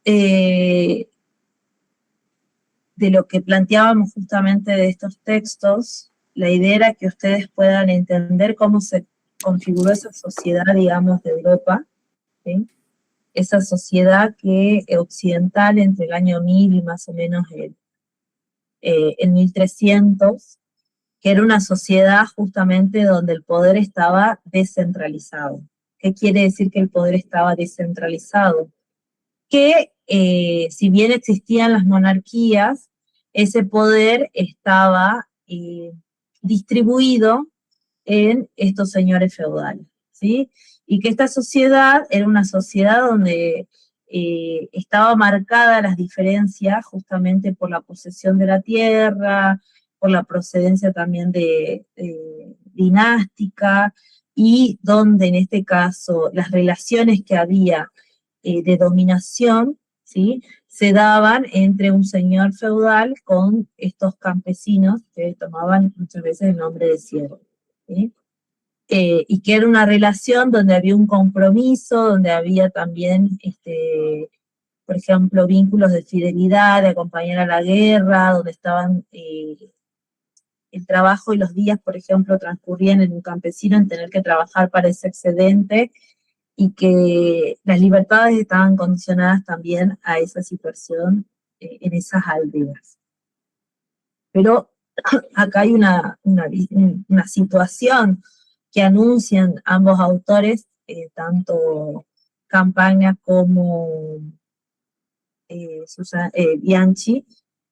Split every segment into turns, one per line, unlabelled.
de lo que planteábamos justamente de estos textos, la idea era que ustedes puedan entender cómo se configuró esa sociedad, digamos, de Europa, ¿sí? Esa sociedad que occidental entre el año 1000 y más o menos el 1300, que era una sociedad justamente donde el poder estaba descentralizado. ¿Qué quiere decir que el poder estaba descentralizado? Que si bien existían las monarquías, ese poder estaba distribuido en estos señores feudales, ¿sí? Y que esta sociedad era una sociedad donde estaba marcada las diferencias justamente por la posesión de la tierra, por la procedencia también dinástica, y donde en este caso las relaciones que había de dominación, ¿sí?, se daban entre un señor feudal con estos campesinos que tomaban muchas veces el nombre de siervos, ¿sí? Y que era una relación donde había un compromiso, donde había también, por ejemplo, vínculos de fidelidad, de acompañar a la guerra, donde estaban el trabajo y los días, por ejemplo, transcurrían en un campesino en tener que trabajar para ese excedente, y que las libertades estaban condicionadas también a esa situación en esas aldeas. Pero acá hay una situación que anuncian ambos autores, tanto Campagna como Bianchi,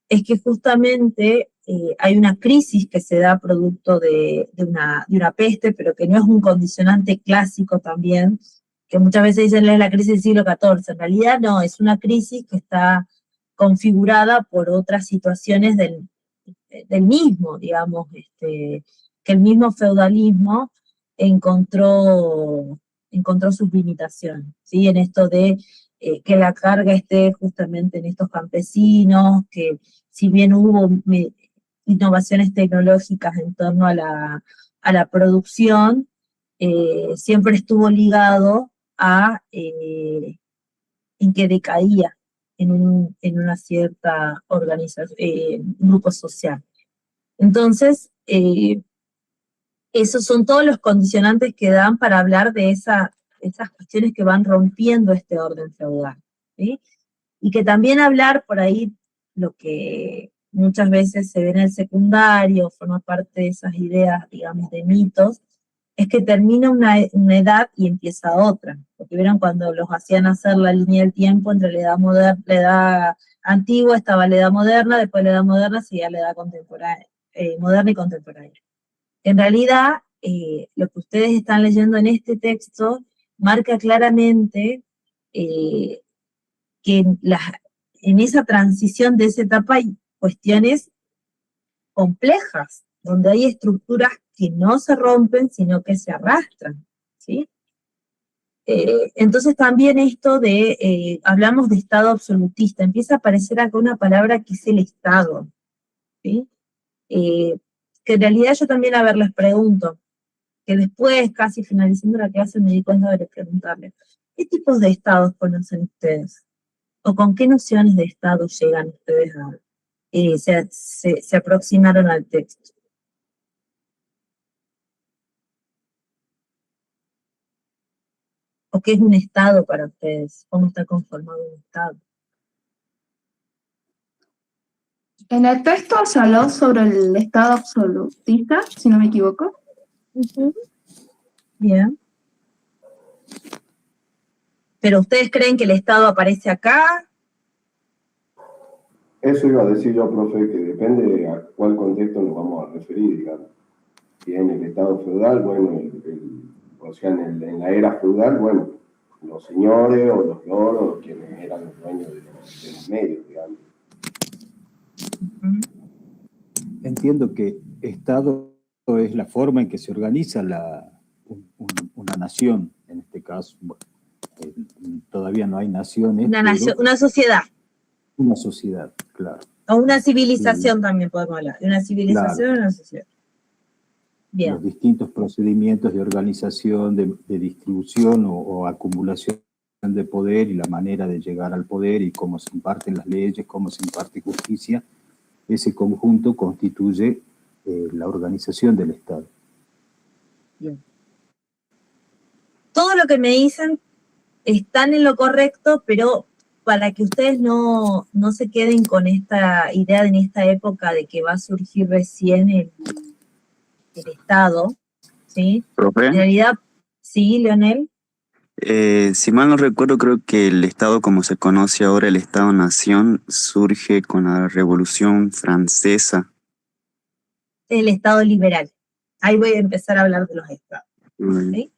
es que justamente hay una crisis que se da producto de una peste, pero que no es un condicionante clásico también, que muchas veces dicen es la crisis del siglo XIV, en realidad no, es una crisis que está configurada por otras situaciones del mismo, digamos, que el mismo feudalismo encontró sus limitaciones, ¿sí? En esto de que la carga esté justamente en estos campesinos, que si bien hubo innovaciones tecnológicas en torno a la producción, siempre estuvo ligado a en que decaía en una cierta organización, grupo social. Entonces, esos son todos los condicionantes que dan para hablar de esas cuestiones que van rompiendo este orden feudal, ¿sí? Y que también hablar por ahí, lo que muchas veces se ve en el secundario, forma parte de esas ideas, digamos, de mitos, es que termina una edad y empieza otra. Porque vieron cuando los hacían hacer la línea del tiempo entre la edad moderna, la edad antigua, estaba la edad moderna, después la edad moderna seguía la edad contemporánea, moderna y contemporánea. En realidad, lo que ustedes están leyendo en este texto marca claramente que en esa transición de esa etapa hay cuestiones complejas, donde hay estructuras que no se rompen, sino que se arrastran, ¿sí? Entonces también esto de, hablamos de Estado absolutista, empieza a aparecer acá una palabra que es el Estado, ¿sí? Que en realidad yo también, a ver, les pregunto, que después, casi finalizando la clase, me di cuenta de preguntarles, ¿qué tipos de estados conocen ustedes? ¿O con qué nociones de estado llegan ustedes a, se aproximaron al texto? ¿O qué es un estado para ustedes? ¿Cómo está conformado un estado?
En el texto se habló sobre el estado absolutista, si no me equivoco.
Bien. ¿Pero ustedes creen que el estado aparece acá?
Eso iba a decir yo, profe, que depende a cuál contexto nos vamos a referir, digamos. Si en el estado feudal, bueno, o sea, en la era feudal, bueno, los señores o los loros, quienes eran los dueños de los medios, digamos.
Entiendo que Estado es la forma en que se organiza una nación, en este caso. Bueno, todavía no hay naciones.
Una sociedad.
Una sociedad, claro.
O una civilización también podemos hablar. De una civilización o una sociedad. Bien.
Los distintos procedimientos de organización, de distribución o acumulación de poder y la manera de llegar al poder y cómo se imparten las leyes, cómo se imparte justicia, ese conjunto constituye la organización del Estado.
Bien. Todo lo que me dicen están en lo correcto, pero para que ustedes no se queden con esta idea en esta época de que va a surgir recién el Estado, ¿sí?
Profe,
En realidad, sí, Leonel.
si mal no recuerdo, creo que el Estado como se conoce ahora, el Estado-Nación, surge con la Revolución Francesa.
El Estado liberal. Ahí voy a empezar a hablar de los estados. ¿Sí?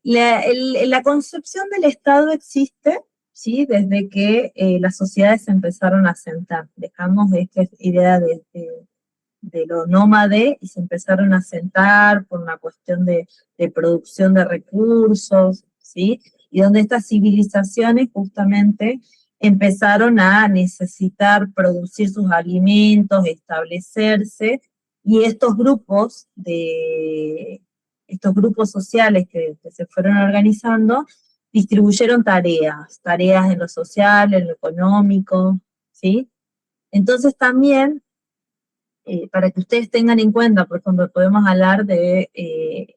La concepción del Estado existe, ¿sí? Desde que las sociedades se empezaron a asentar. Dejamos esta idea de lo nómade y se empezaron a asentar por una cuestión de producción de recursos, ¿sí? Y donde estas civilizaciones justamente empezaron a necesitar producir sus alimentos, establecerse, y estos grupos sociales que se fueron organizando distribuyeron tareas en lo social, en lo económico, ¿sí? Entonces también, para que ustedes tengan en cuenta, por ejemplo, podemos hablar de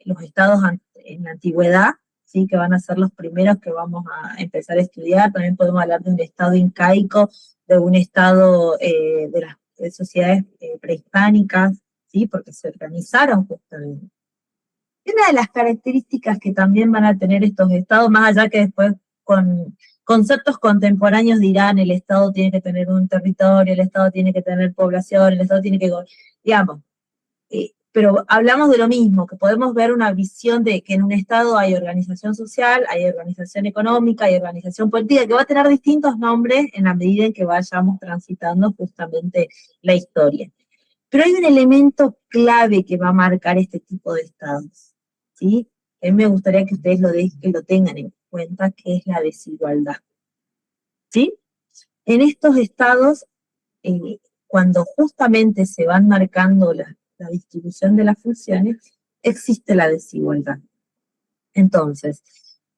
los estados en la antigüedad, ¿sí? Que van a ser los primeros que vamos a empezar a estudiar. También podemos hablar de un estado incaico, de un estado de las sociedades prehispánicas, ¿sí? Porque se organizaron justamente. Y una de las características que también van a tener estos estados, más allá que después con conceptos contemporáneos dirán el Estado tiene que tener un territorio, el Estado tiene que tener población, el Estado tiene que, digamos, pero hablamos de lo mismo, que podemos ver una visión de que en un Estado hay organización social, hay organización económica, hay organización política, que va a tener distintos nombres en la medida en que vayamos transitando justamente la historia. Pero hay un elemento clave que va a marcar este tipo de estados, ¿sí? A mí me gustaría que ustedes lo tengan en cuenta, que es la desigualdad, ¿sí? En estos estados, cuando justamente se van marcando la distribución de las funciones, existe la desigualdad. Entonces,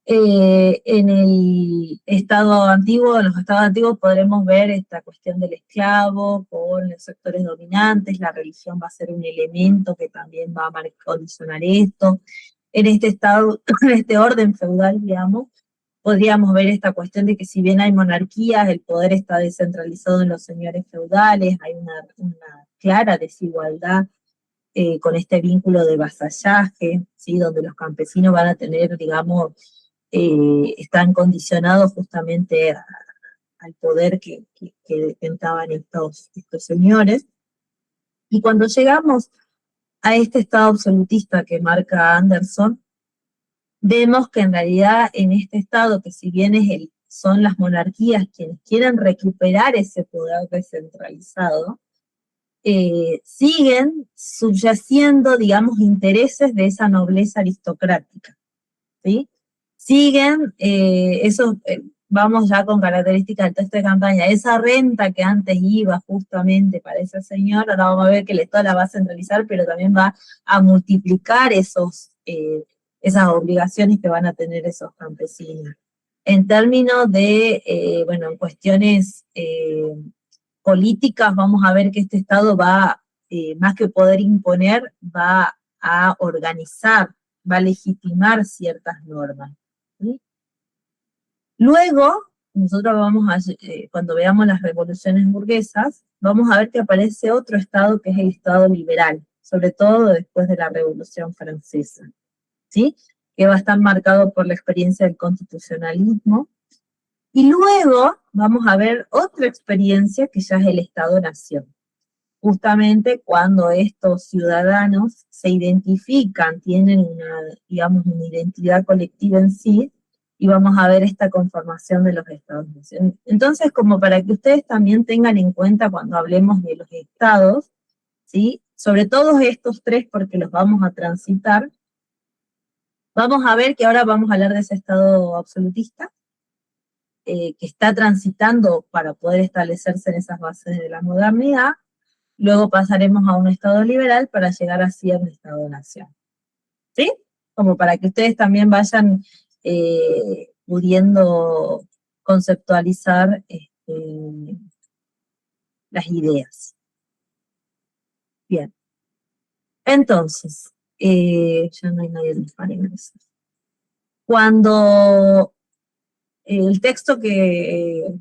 en el estado antiguo, en los estados antiguos podremos ver esta cuestión del esclavo con los sectores dominantes, la religión va a ser un elemento que también va a condicionar esto. En este estado, en este orden feudal, digamos, podríamos ver esta cuestión de que si bien hay monarquías, el poder está descentralizado en los señores feudales, hay una clara desigualdad con este vínculo de vasallaje, ¿sí? Donde los campesinos van a tener, digamos, están condicionados justamente al poder que detentaban estos señores. Y cuando llegamos a este estado absolutista que marca Anderson, vemos que en realidad en este estado, que si bien son las monarquías quienes quieren recuperar ese poder descentralizado, siguen subyaciendo, digamos, intereses de esa nobleza aristocrática, ¿sí? Siguen vamos ya con características del texto de campaña, esa renta que antes iba justamente para ese señor, ahora vamos a ver que el Estado la va a centralizar, pero también va a multiplicar esas obligaciones que van a tener esos campesinos. En términos de, bueno, en cuestiones políticas, vamos a ver que este Estado va, más que poder imponer, va a organizar, va a legitimar ciertas normas, ¿sí? Luego, nosotros vamos a, cuando veamos las revoluciones burguesas, vamos a ver que aparece otro Estado que es el Estado liberal, sobre todo después de la Revolución Francesa, ¿sí? Que va a estar marcado por la experiencia del constitucionalismo. Y luego vamos a ver otra experiencia que ya es el Estado-Nación. Justamente cuando estos ciudadanos se identifican, tienen digamos, una identidad colectiva en sí, y vamos a ver esta conformación de los Estados-Nación. Entonces, como para que ustedes también tengan en cuenta cuando hablemos de los estados, ¿sí? Sobre todo estos tres, porque los vamos a transitar, vamos a ver que ahora vamos a hablar de ese Estado absolutista, que está transitando para poder establecerse en esas bases de la modernidad. Luego pasaremos a un Estado liberal para llegar así a un Estado-nación. ¿Sí? Como para que ustedes también vayan pudiendo conceptualizar las ideas. Bien. Entonces, ya no hay nadie en los paneles. Cuando el texto que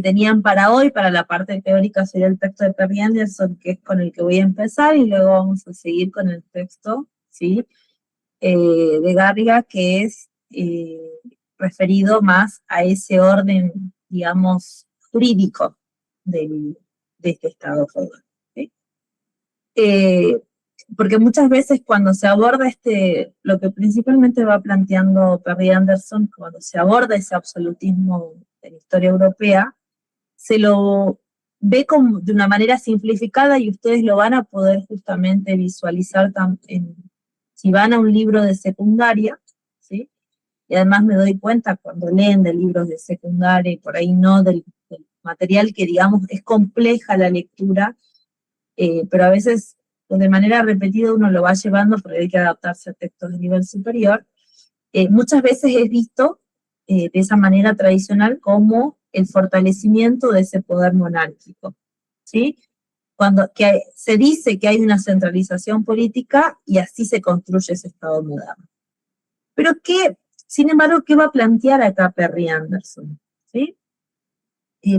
tenían para hoy, para la parte teórica, sería el texto de Perry Anderson, que es con el que voy a empezar, y luego vamos a seguir con el texto, ¿sí? De Garriga, que es referido más a ese orden, digamos, jurídico de este Estado feudal, ¿sí? Porque muchas veces cuando se aborda lo que principalmente va planteando Perry Anderson, cuando se aborda ese absolutismo de la historia europea, se lo ve como de una manera simplificada y ustedes lo van a poder justamente visualizar si van a un libro de secundaria, ¿sí? Y además me doy cuenta cuando leen de libros de secundaria y por ahí no del material que digamos es compleja la lectura, pero a veces de manera repetida uno lo va llevando porque hay que adaptarse a textos de nivel superior. Muchas veces es visto de esa manera tradicional como el fortalecimiento de ese poder monárquico, ¿sí? Que se dice que hay una centralización política y así se construye ese Estado moderno. Pero sin embargo, ¿qué va a plantear acá Perry Anderson? ¿Sí?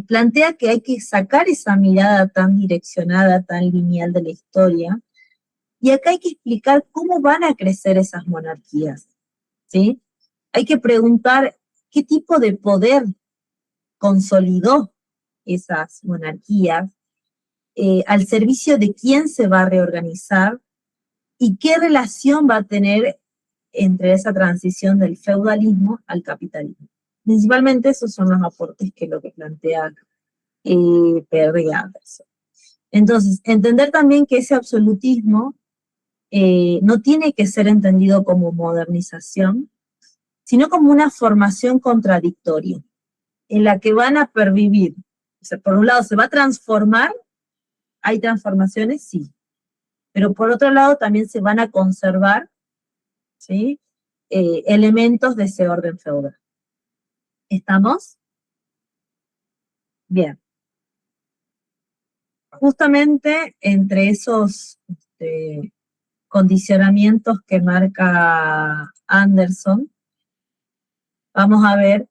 Plantea que hay que sacar esa mirada tan direccionada, tan lineal de la historia, y acá hay que explicar cómo van a crecer esas monarquías, ¿sí? Hay que preguntar qué tipo de poder consolidó esas monarquías, al servicio de quién se va a reorganizar, y qué relación va a tener entre esa transición del feudalismo al capitalismo. Principalmente esos son los aportes que lo que plantea Perry Anderson. Entonces, entender también que ese absolutismo no tiene que ser entendido como modernización, sino como una formación contradictoria, en la que van a pervivir. O sea, por un lado se va a transformar, hay transformaciones, sí, pero por otro lado también se van a conservar, ¿sí? Elementos de ese orden feudal. ¿Estamos? Bien. Justamente entre esos condicionamientos que marca Anderson, vamos a ver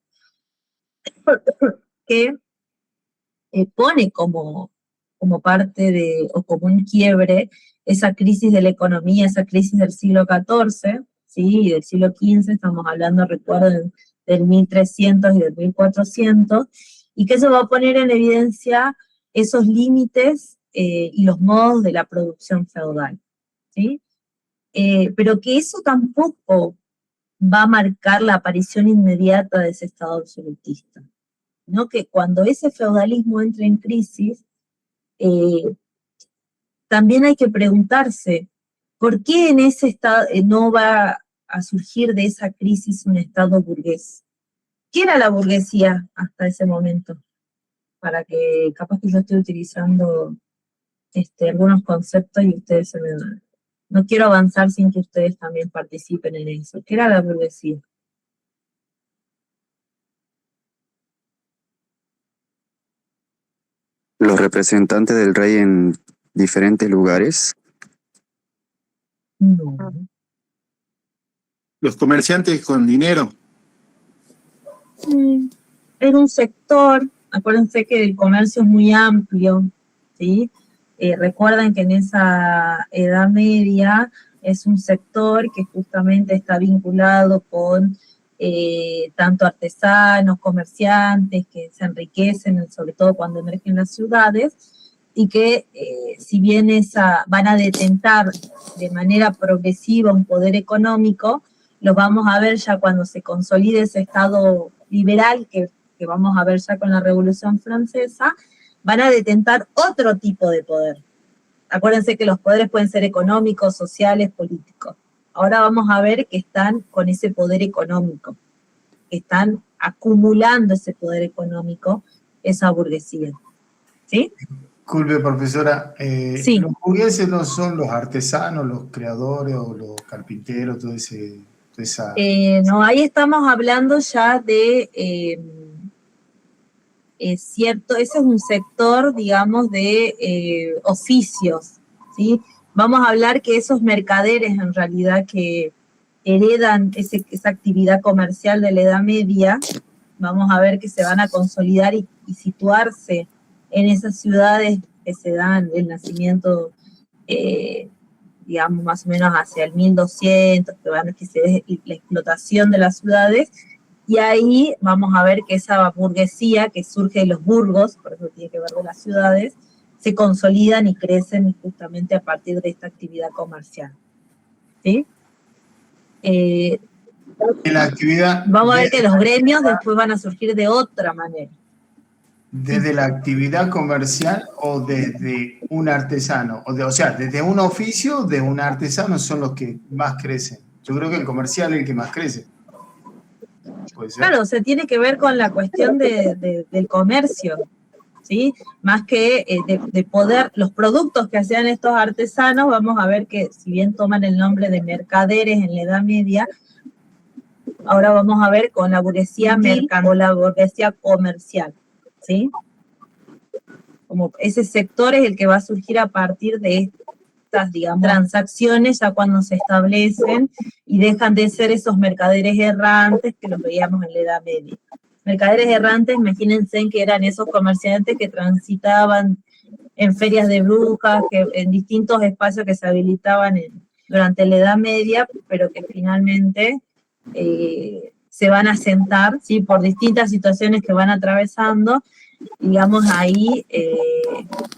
que pone como parte o como un quiebre esa crisis de la economía, esa crisis del siglo XIV, ¿sí? Y del siglo XV, estamos hablando, recuerden, del 1300 y del 1400, y que eso va a poner en evidencia esos límites y los modos de la producción feudal, ¿sí? Pero que eso tampoco va a marcar la aparición inmediata de ese Estado absolutista, ¿no? Que cuando ese feudalismo entre en crisis, también hay que preguntarse, ¿por qué en ese estado no va a surgir de esa crisis un Estado burgués? ¿Qué era la burguesía hasta ese momento? Para que capaz que yo estoy utilizando algunos conceptos y ustedes se me dan. No quiero avanzar sin que ustedes también participen en eso. ¿Qué era la burguesía?
Los representantes del rey en diferentes lugares.
No.
Los comerciantes con dinero.
Era un sector, acuérdense que el comercio es muy amplio, ¿sí? Recuerden que en esa Edad Media es un sector que justamente está vinculado con tanto artesanos, comerciantes, que se enriquecen, sobre todo cuando emergen las ciudades, y que si bien van a detentar de manera progresiva un poder económico, lo vamos a ver ya cuando se consolide ese Estado liberal que vamos a ver ya con la Revolución Francesa, van a detentar otro tipo de poder. Acuérdense que los poderes pueden ser económicos, sociales, políticos. Ahora vamos a ver que están con ese poder económico, que están acumulando ese poder económico, esa burguesía. ¿Sí?
Disculpe, profesora,
Sí.
¿los burgueses no son los artesanos, los creadores o los carpinteros, todo ese esa...
No, ahí estamos hablando ya de cierto, ese es un sector, digamos, de oficios, ¿sí? Vamos a hablar que esos mercaderes en realidad que heredan esa actividad comercial de la Edad Media, vamos a ver que se van a consolidar y situarse en esas ciudades que se dan el nacimiento, digamos, más o menos hacia el 1200, que se ve la explotación de las ciudades, y ahí vamos a ver que esa burguesía que surge de los burgos, por eso tiene que ver con las ciudades, se consolidan y crecen justamente a partir de esta actividad comercial. ¿Sí?
En la actividad...
Vamos a ver que los gremios después van a surgir de otra manera.
¿Desde la actividad comercial o desde un artesano? O sea, desde un oficio, de un artesano son los que más crecen. Yo creo que el comercial es el que más crece. ¿Puede ser?
Claro, se tiene que ver con la cuestión del comercio, ¿sí? Más que de poder, los productos que hacían estos artesanos, vamos a ver que si bien toman el nombre de mercaderes en la Edad Media, ahora vamos a ver con la burguesía o la burguesía comercial, ¿sí? Como ese sector es el que va a surgir a partir de estas, digamos, transacciones ya cuando se establecen y dejan de ser esos mercaderes errantes que los veíamos en la Edad Media. Mercaderes errantes, imagínense que eran esos comerciantes que transitaban en ferias de brujas, que en distintos espacios que se habilitaban durante la Edad Media, pero que finalmente se van a asentar, ¿sí? Por distintas situaciones que van atravesando, digamos, ahí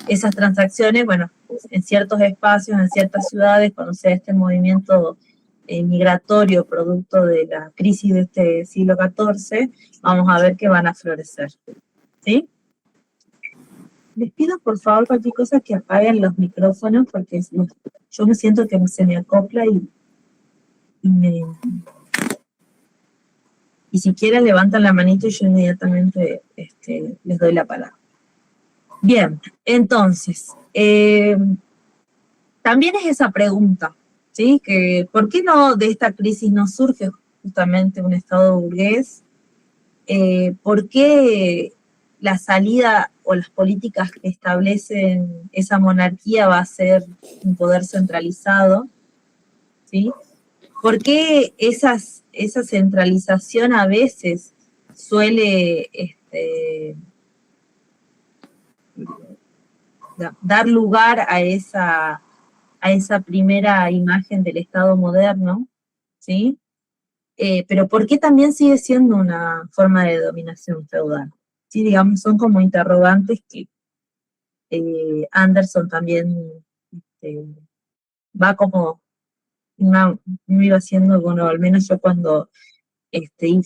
esas transacciones, bueno, en ciertos espacios, en ciertas ciudades, cuando se da este movimiento migratorio producto de la crisis de este siglo XIV, vamos a ver que van a florecer, ¿sí? Les pido por favor cualquier cosa que apaguen los micrófonos, porque yo me siento que se me acopla y si quieren levantan la manito y yo inmediatamente les doy la palabra. Bien, entonces, también es esa pregunta, ¿sí? Que ¿por qué no de esta crisis no surge justamente un Estado burgués? ¿Por qué la salida o las políticas que establecen esa monarquía va a ser un poder centralizado? ¿Sí? ¿Por qué esa centralización a veces suele dar lugar a esa primera imagen del Estado moderno? ¿Sí? Pero ¿por qué también sigue siendo una forma de dominación feudal? Sí, digamos, son como interrogantes que Anderson también va como, me iba haciendo, bueno, al menos yo cuando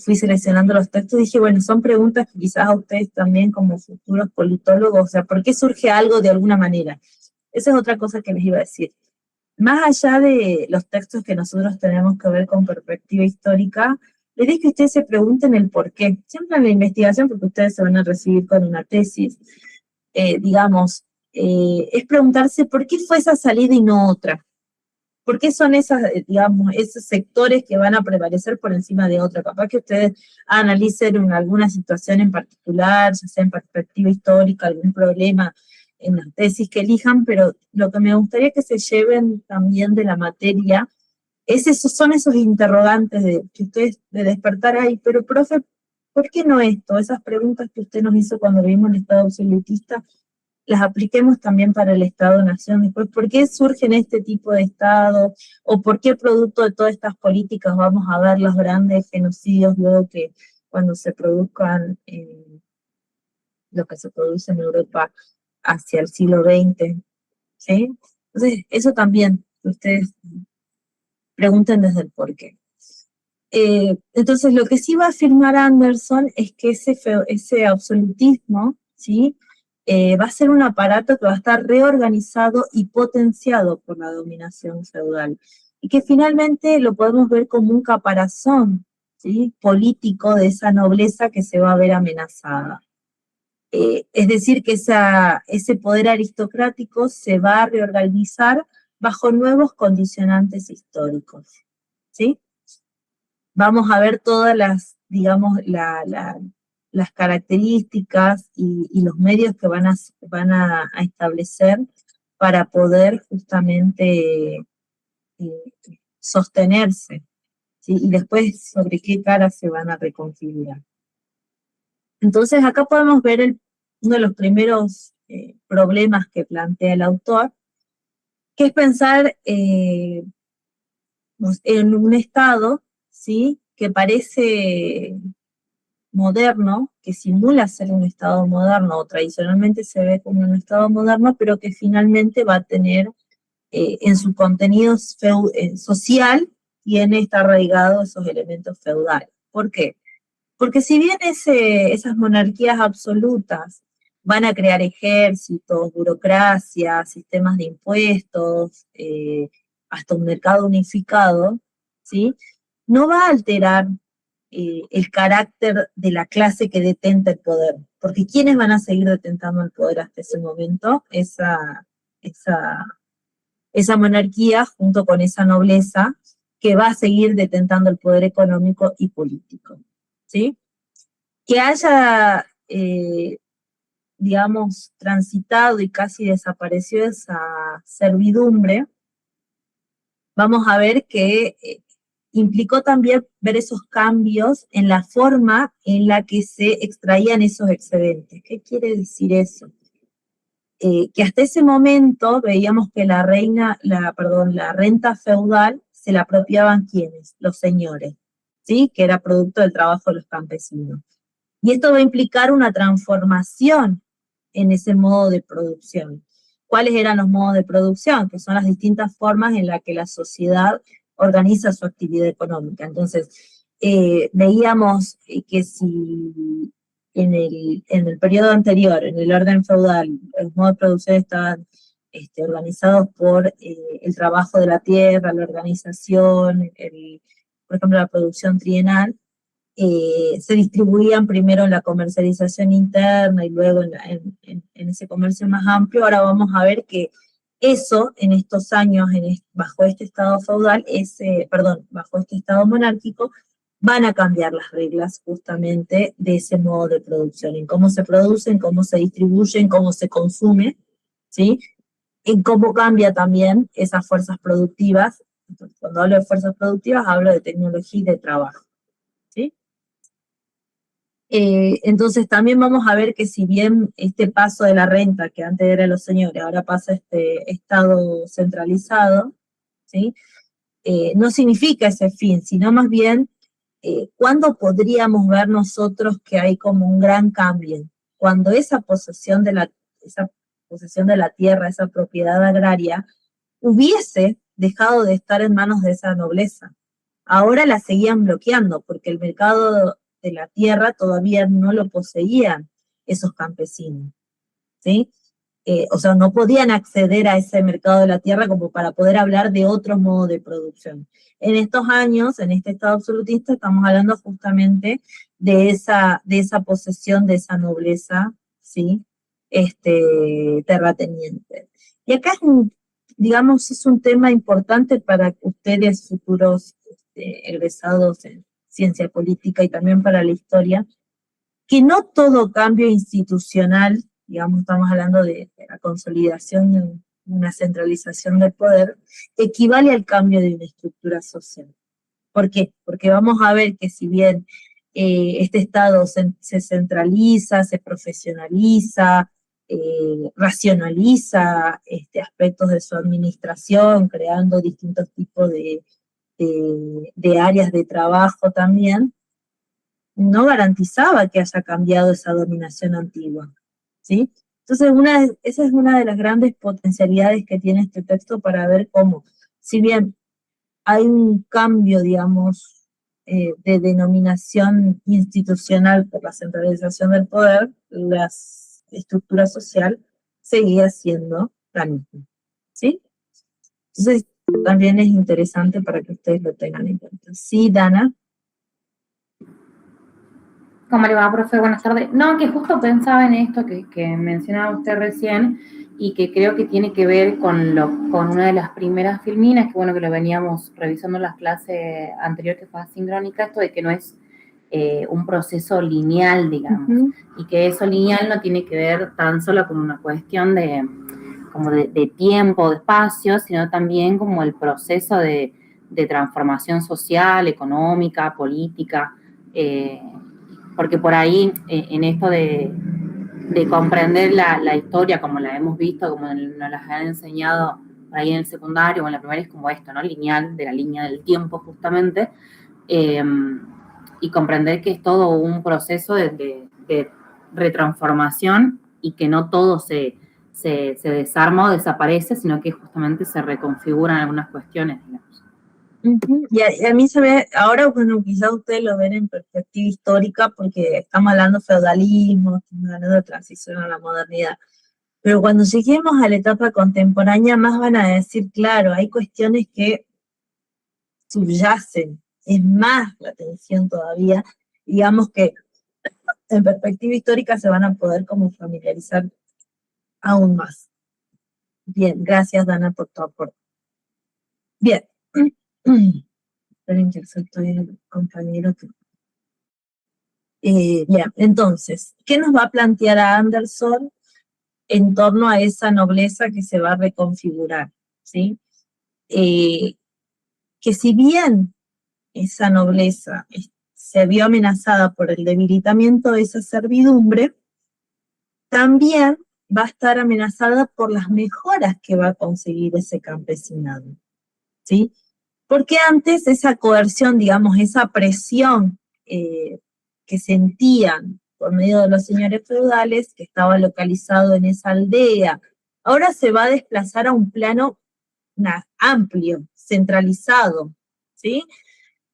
fui seleccionando los textos, dije, bueno, son preguntas que quizás a ustedes también como futuros politólogos, o sea, ¿por qué surge algo de alguna manera? Esa es otra cosa que les iba a decir. Más allá de los textos que nosotros tenemos que ver con perspectiva histórica, les digo que ustedes se pregunten el por qué. Siempre en la investigación, porque ustedes se van a recibir con una tesis, digamos, es preguntarse por qué fue esa salida y no otra. ¿Por qué son esas, digamos, esos sectores que van a prevalecer por encima de otra? Capaz que ustedes analicen alguna situación en particular, ya sea en perspectiva histórica, algún problema en las tesis que elijan, pero lo que me gustaría que se lleven también de la materia son esos interrogantes que ustedes de despertar ahí, pero profe, ¿por qué no esto? Esas preguntas que usted nos hizo cuando vimos el Estado absolutista, las apliquemos también para el Estado-Nación después. ¿Por qué surgen este tipo de Estado? ¿O por qué producto de todas estas políticas vamos a ver los grandes genocidios luego que cuando se produzcan lo que se produce en Europa hacia el siglo XX? ¿Sí? Entonces, eso también, ustedes pregunten desde el por qué. Entonces, lo que sí va a afirmar Anderson es que ese absolutismo, ¿sí? Va a ser un aparato que va a estar reorganizado y potenciado por la dominación feudal, y que finalmente lo podemos ver como un caparazón, ¿sí? Político de esa nobleza que se va a ver amenazada. Es decir, que ese poder aristocrático se va a reorganizar bajo nuevos condicionantes históricos, ¿sí? vamos a ver todas las, digamos, las características y los medios que van a establecer para poder justamente sostenerse, ¿sí? Y después sobre qué cara se van a reconfigurar. Entonces acá podemos ver uno de los primeros problemas que plantea el autor, que es pensar en un Estado, ¿sí?, que parece moderno, que simula ser un Estado moderno, o tradicionalmente se ve como un Estado moderno, pero que finalmente va a tener en su contenido social, está arraigado esos elementos feudales. ¿Por qué? Porque si bien esas monarquías absolutas van a crear ejércitos, burocracia, sistemas de impuestos, hasta un mercado unificado, ¿sí?, no va a alterar el carácter de la clase que detenta el poder. Porque ¿quiénes van a seguir detentando el poder hasta ese momento? Esa monarquía junto con esa nobleza que va a seguir detentando el poder económico y político, ¿sí? Que haya, digamos, transitado y casi desapareció esa servidumbre, vamos a ver que implicó también ver esos cambios en la forma en la que se extraían esos excedentes. ¿Qué quiere decir eso? Que hasta ese momento veíamos que la renta feudal se la apropiaban ¿quiénes? Los señores, ¿sí?, que era producto del trabajo de los campesinos. Y esto va a implicar una transformación en ese modo de producción. ¿Cuáles eran los modos de producción? Que son las distintas formas en las que la sociedad organiza su actividad económica. Entonces, veíamos que si en el periodo anterior, en el orden feudal, los modos de producción estaban organizados por el trabajo de la tierra, la organización, por ejemplo, la producción trienal, se distribuían primero en la comercialización interna y luego en ese comercio más amplio. Ahora vamos a ver que eso en estos años, bajo este estado feudal, bajo este estado monárquico, van a cambiar las reglas justamente de ese modo de producción, en cómo se produce, en cómo se distribuye, en cómo se consume, ¿sí?, en cómo cambia también esas fuerzas productivas. Entonces, cuando hablo de fuerzas productivas, hablo de tecnología y de trabajo, ¿sí? Entonces también vamos a ver que si bien este paso de la renta, que antes era de los señores, ahora pasa a este estado centralizado, ¿sí?, no significa ese fin, sino más bien, ¿cuándo podríamos ver nosotros que hay como un gran cambio? Cuando esa posesión de la tierra, esa propiedad agraria, hubiese dejado de estar en manos de esa nobleza. Ahora la seguían bloqueando, porque el mercado de la tierra todavía no lo poseían esos campesinos, ¿sí? O sea, no podían acceder a ese mercado de la tierra como para poder hablar de otro modo de producción. En estos años, en este estado absolutista, estamos hablando justamente de esa posesión de esa nobleza, ¿sí?, terrateniente. Y acá es un tema importante para ustedes futuros egresados en ciencia política y también para la historia, que no todo cambio institucional, digamos, estamos hablando de la consolidación de una centralización del poder, equivale al cambio de una estructura social. ¿Por qué? Porque vamos a ver que si bien este Estado se centraliza, se profesionaliza, racionaliza aspectos de su administración, creando distintos tipos de áreas de trabajo también, no garantizaba que haya cambiado esa dominación antigua, ¿sí? Entonces, esa es una de las grandes potencialidades que tiene este texto para ver cómo, si bien hay un cambio, digamos, de denominación institucional por la centralización del poder, la estructura social seguía siendo la misma, ¿sí? Entonces, también es interesante para que ustedes lo tengan en cuenta. Sí, Dana.
¿Cómo le va, profe? Buenas tardes. No, que justo pensaba en esto que mencionaba usted recién, y que creo que tiene que ver con una de las primeras filminas, que bueno, que lo veníamos revisando en las clases anteriores, que fue asincrónica, esto de que no es un proceso lineal, digamos, y que eso lineal no tiene que ver tan solo con una cuestión de tiempo, de espacio, sino también como el proceso de transformación social, económica, política, porque por ahí, en esto de comprender la historia como la hemos visto, como nos las han enseñado por ahí en el secundario o en la primaria, es como esto, ¿no? Lineal, de la línea del tiempo justamente, y comprender que es todo un proceso de retransformación y que no todo se desarma o desaparece, sino que justamente se reconfiguran algunas cuestiones, digamos.
Y a mí se ve, ahora bueno, quizás ustedes lo ven en perspectiva histórica porque estamos hablando de feudalismo, estamos hablando de transición a la modernidad, pero cuando lleguemos a la etapa contemporánea más van a decir, claro, hay cuestiones que subyacen, es más la tensión todavía, digamos que en perspectiva histórica se van a poder como familiarizar aún más. Bien, gracias Dana por tu aporte. Bien. Esperen que acepto el compañero. Bien, entonces, ¿qué nos va a plantear a Anderson en torno a esa nobleza que se va a reconfigurar? ¿Sí? Que si bien esa nobleza se vio amenazada por el debilitamiento de esa servidumbre, también va a estar amenazada por las mejoras que va a conseguir ese campesinado. ¿Sí? Porque antes esa coerción, digamos, esa presión que sentían por medio de los señores feudales, que estaba localizado en esa aldea, ahora se va a desplazar a un plano amplio, centralizado, ¿sí?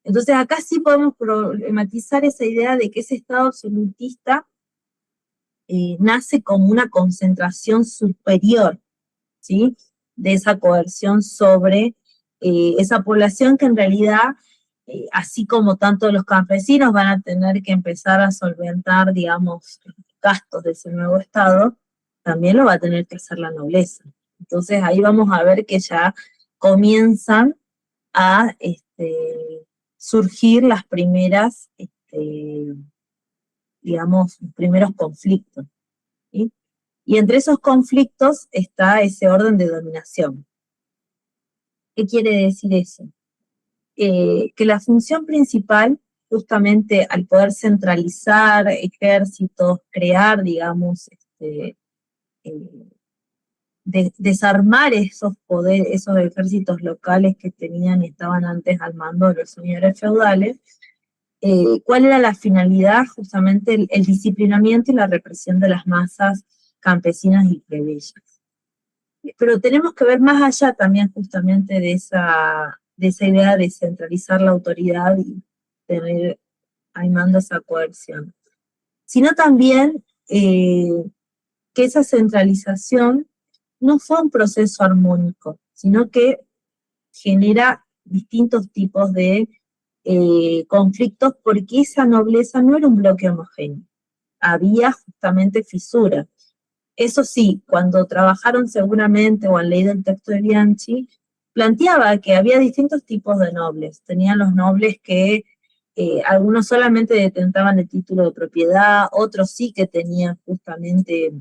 Entonces acá sí podemos problematizar esa idea de que ese Estado absolutista nace como una concentración superior, ¿sí? De esa coerción sobre esa población que en realidad, así como tanto los campesinos van a tener que empezar a solventar, digamos, los gastos de ese nuevo Estado, también lo va a tener que hacer la nobleza. Entonces ahí vamos a ver que ya comienzan a surgir las primeras, digamos, los primeros conflictos, ¿sí? Y entre esos conflictos está ese orden de dominación. ¿Qué quiere decir eso? Que la función principal, justamente al poder centralizar ejércitos, crear, digamos, desarmar esos poderes, esos ejércitos locales que tenían y estaban antes al mando de los señores feudales, ¿cuál era la finalidad? Justamente el disciplinamiento y la represión de las masas campesinas y plebeyas. Pero tenemos que ver más allá también justamente de esa idea de centralizar la autoridad y tener al mando esa coerción, sino también que esa centralización no fue un proceso armónico, sino que genera distintos tipos de conflictos porque esa nobleza no era un bloque homogéneo, había justamente fisuras. Eso sí, cuando trabajaron seguramente o han leído el texto de Bianchi, planteaba que había distintos tipos de nobles. Tenían los nobles que algunos solamente detentaban el título de propiedad, otros sí que tenían justamente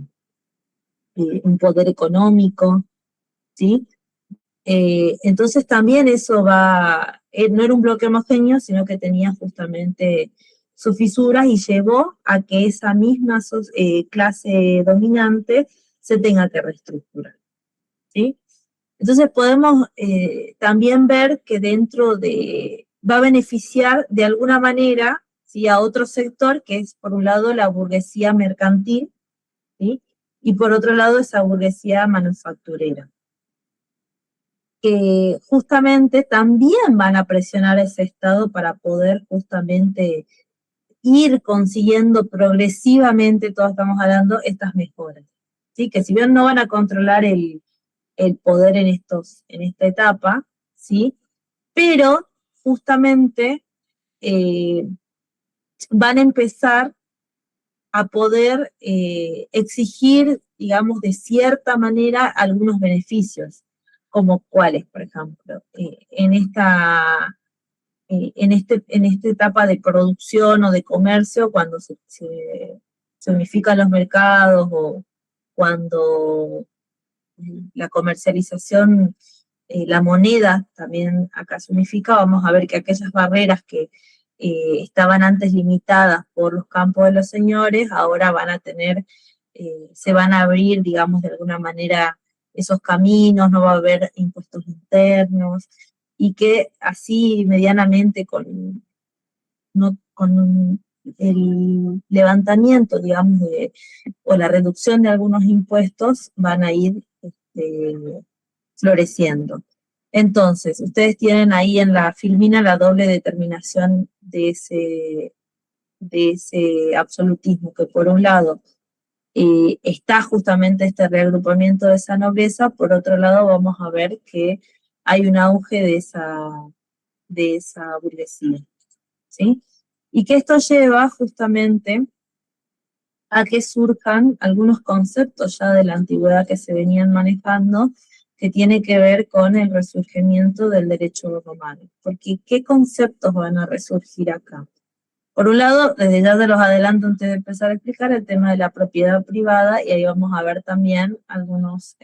un poder económico, ¿sí? Entonces también eso no era un bloque homogéneo, sino que tenía justamente sus fisuras y llevó a que esa misma clase dominante se tenga que reestructurar, ¿sí? Entonces podemos también ver que va a beneficiar de alguna manera, ¿sí?, a otro sector, que es por un lado la burguesía mercantil, ¿sí?, y por otro lado esa burguesía manufacturera, que justamente también van a presionar a ese Estado para poder justamente ir consiguiendo progresivamente, todos estamos hablando, estas mejoras, ¿sí? Que si bien no van a controlar el poder en esta etapa, ¿sí? Pero justamente van a empezar a poder exigir, digamos, de cierta manera algunos beneficios, como cuáles, por ejemplo, en esta etapa de producción o de comercio, cuando se unifican los mercados o cuando la comercialización, la moneda también acá se unifica, vamos a ver que aquellas barreras que estaban antes limitadas por los campos de los señores, ahora van a tener, se van a abrir, digamos, de alguna manera esos caminos, no va a haber impuestos internos, y que así medianamente con el levantamiento, digamos, o la reducción de algunos impuestos van a ir floreciendo. Entonces, ustedes tienen ahí en la filmina la doble determinación de ese absolutismo, que por un lado está justamente este reagrupamiento de esa nobleza, por otro lado vamos a ver que hay un auge de esa burguesía, ¿sí? Y que esto lleva justamente a que surjan algunos conceptos ya de la antigüedad que se venían manejando, que tiene que ver con el resurgimiento del derecho romano. Porque, ¿qué conceptos van a resurgir acá? Por un lado, desde ya se los adelanto antes de empezar a explicar, el tema de la propiedad privada, y ahí vamos a ver también algunos,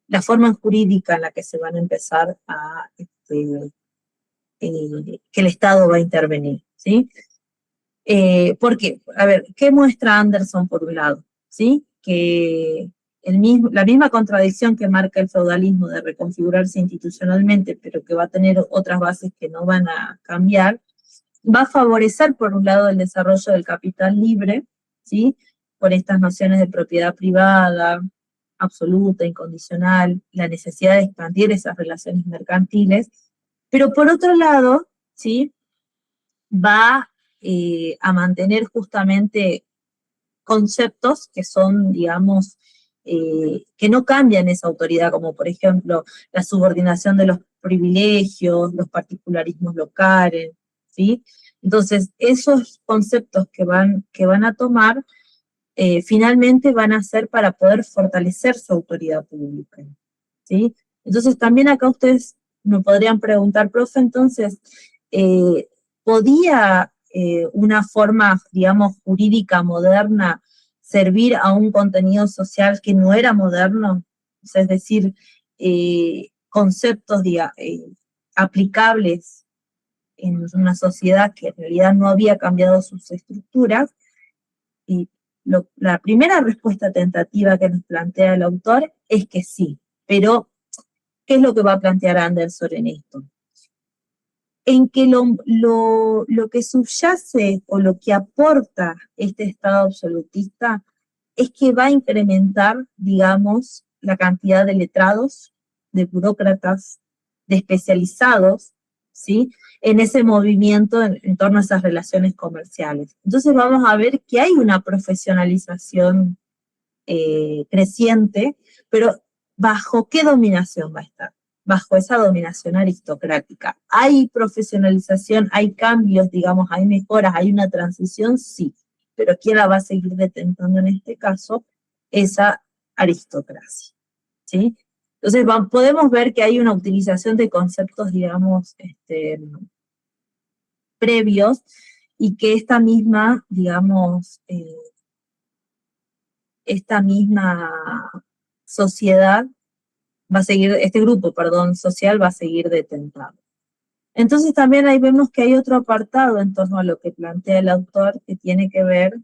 la forma jurídica en la que se van a empezar a, que el Estado va a intervenir, ¿sí? ¿Por qué? A ver, ¿qué muestra Anderson por un lado? ¿Sí? Que la misma contradicción que marca el feudalismo de reconfigurarse institucionalmente, pero que va a tener otras bases que no van a cambiar, va a favorecer por un lado el desarrollo del capital libre, ¿sí? Por estas nociones de propiedad privada, absoluta, incondicional, la necesidad de expandir esas relaciones mercantiles, pero por otro lado, ¿sí? Va a mantener justamente conceptos que son, digamos, que no cambian esa autoridad, como por ejemplo la subordinación de los privilegios, los particularismos locales, ¿sí? Entonces, esos conceptos que van a tomar, finalmente van a ser para poder fortalecer su autoridad pública, ¿sí? Entonces, también acá ustedes me podrían preguntar, profe, entonces, ¿podía una forma, digamos, jurídica moderna servir a un contenido social que no era moderno? O sea, es decir, conceptos aplicables en una sociedad que en realidad no había cambiado sus estructuras. Y la primera respuesta tentativa que nos plantea el autor es que sí, pero ¿qué es lo que va a plantear Anderson en esto? En que lo que subyace o lo que aporta este Estado absolutista es que va a incrementar, digamos, la cantidad de letrados, de burócratas, de especializados, ¿sí? En ese movimiento en torno a esas relaciones comerciales. Entonces vamos a ver que hay una profesionalización creciente, pero ¿bajo qué dominación va a estar? Bajo esa dominación aristocrática. ¿Hay profesionalización, hay cambios, digamos, hay mejoras, hay una transición? Sí, pero ¿quién la va a seguir detentando en este caso? Esa aristocracia, ¿sí? Entonces podemos ver que hay una utilización de conceptos, digamos, previos, y que esta misma, digamos, esta misma sociedad va a seguir, este grupo, perdón, social va a seguir detentado. Entonces también ahí vemos que hay otro apartado en torno a lo que plantea el autor que tiene que ver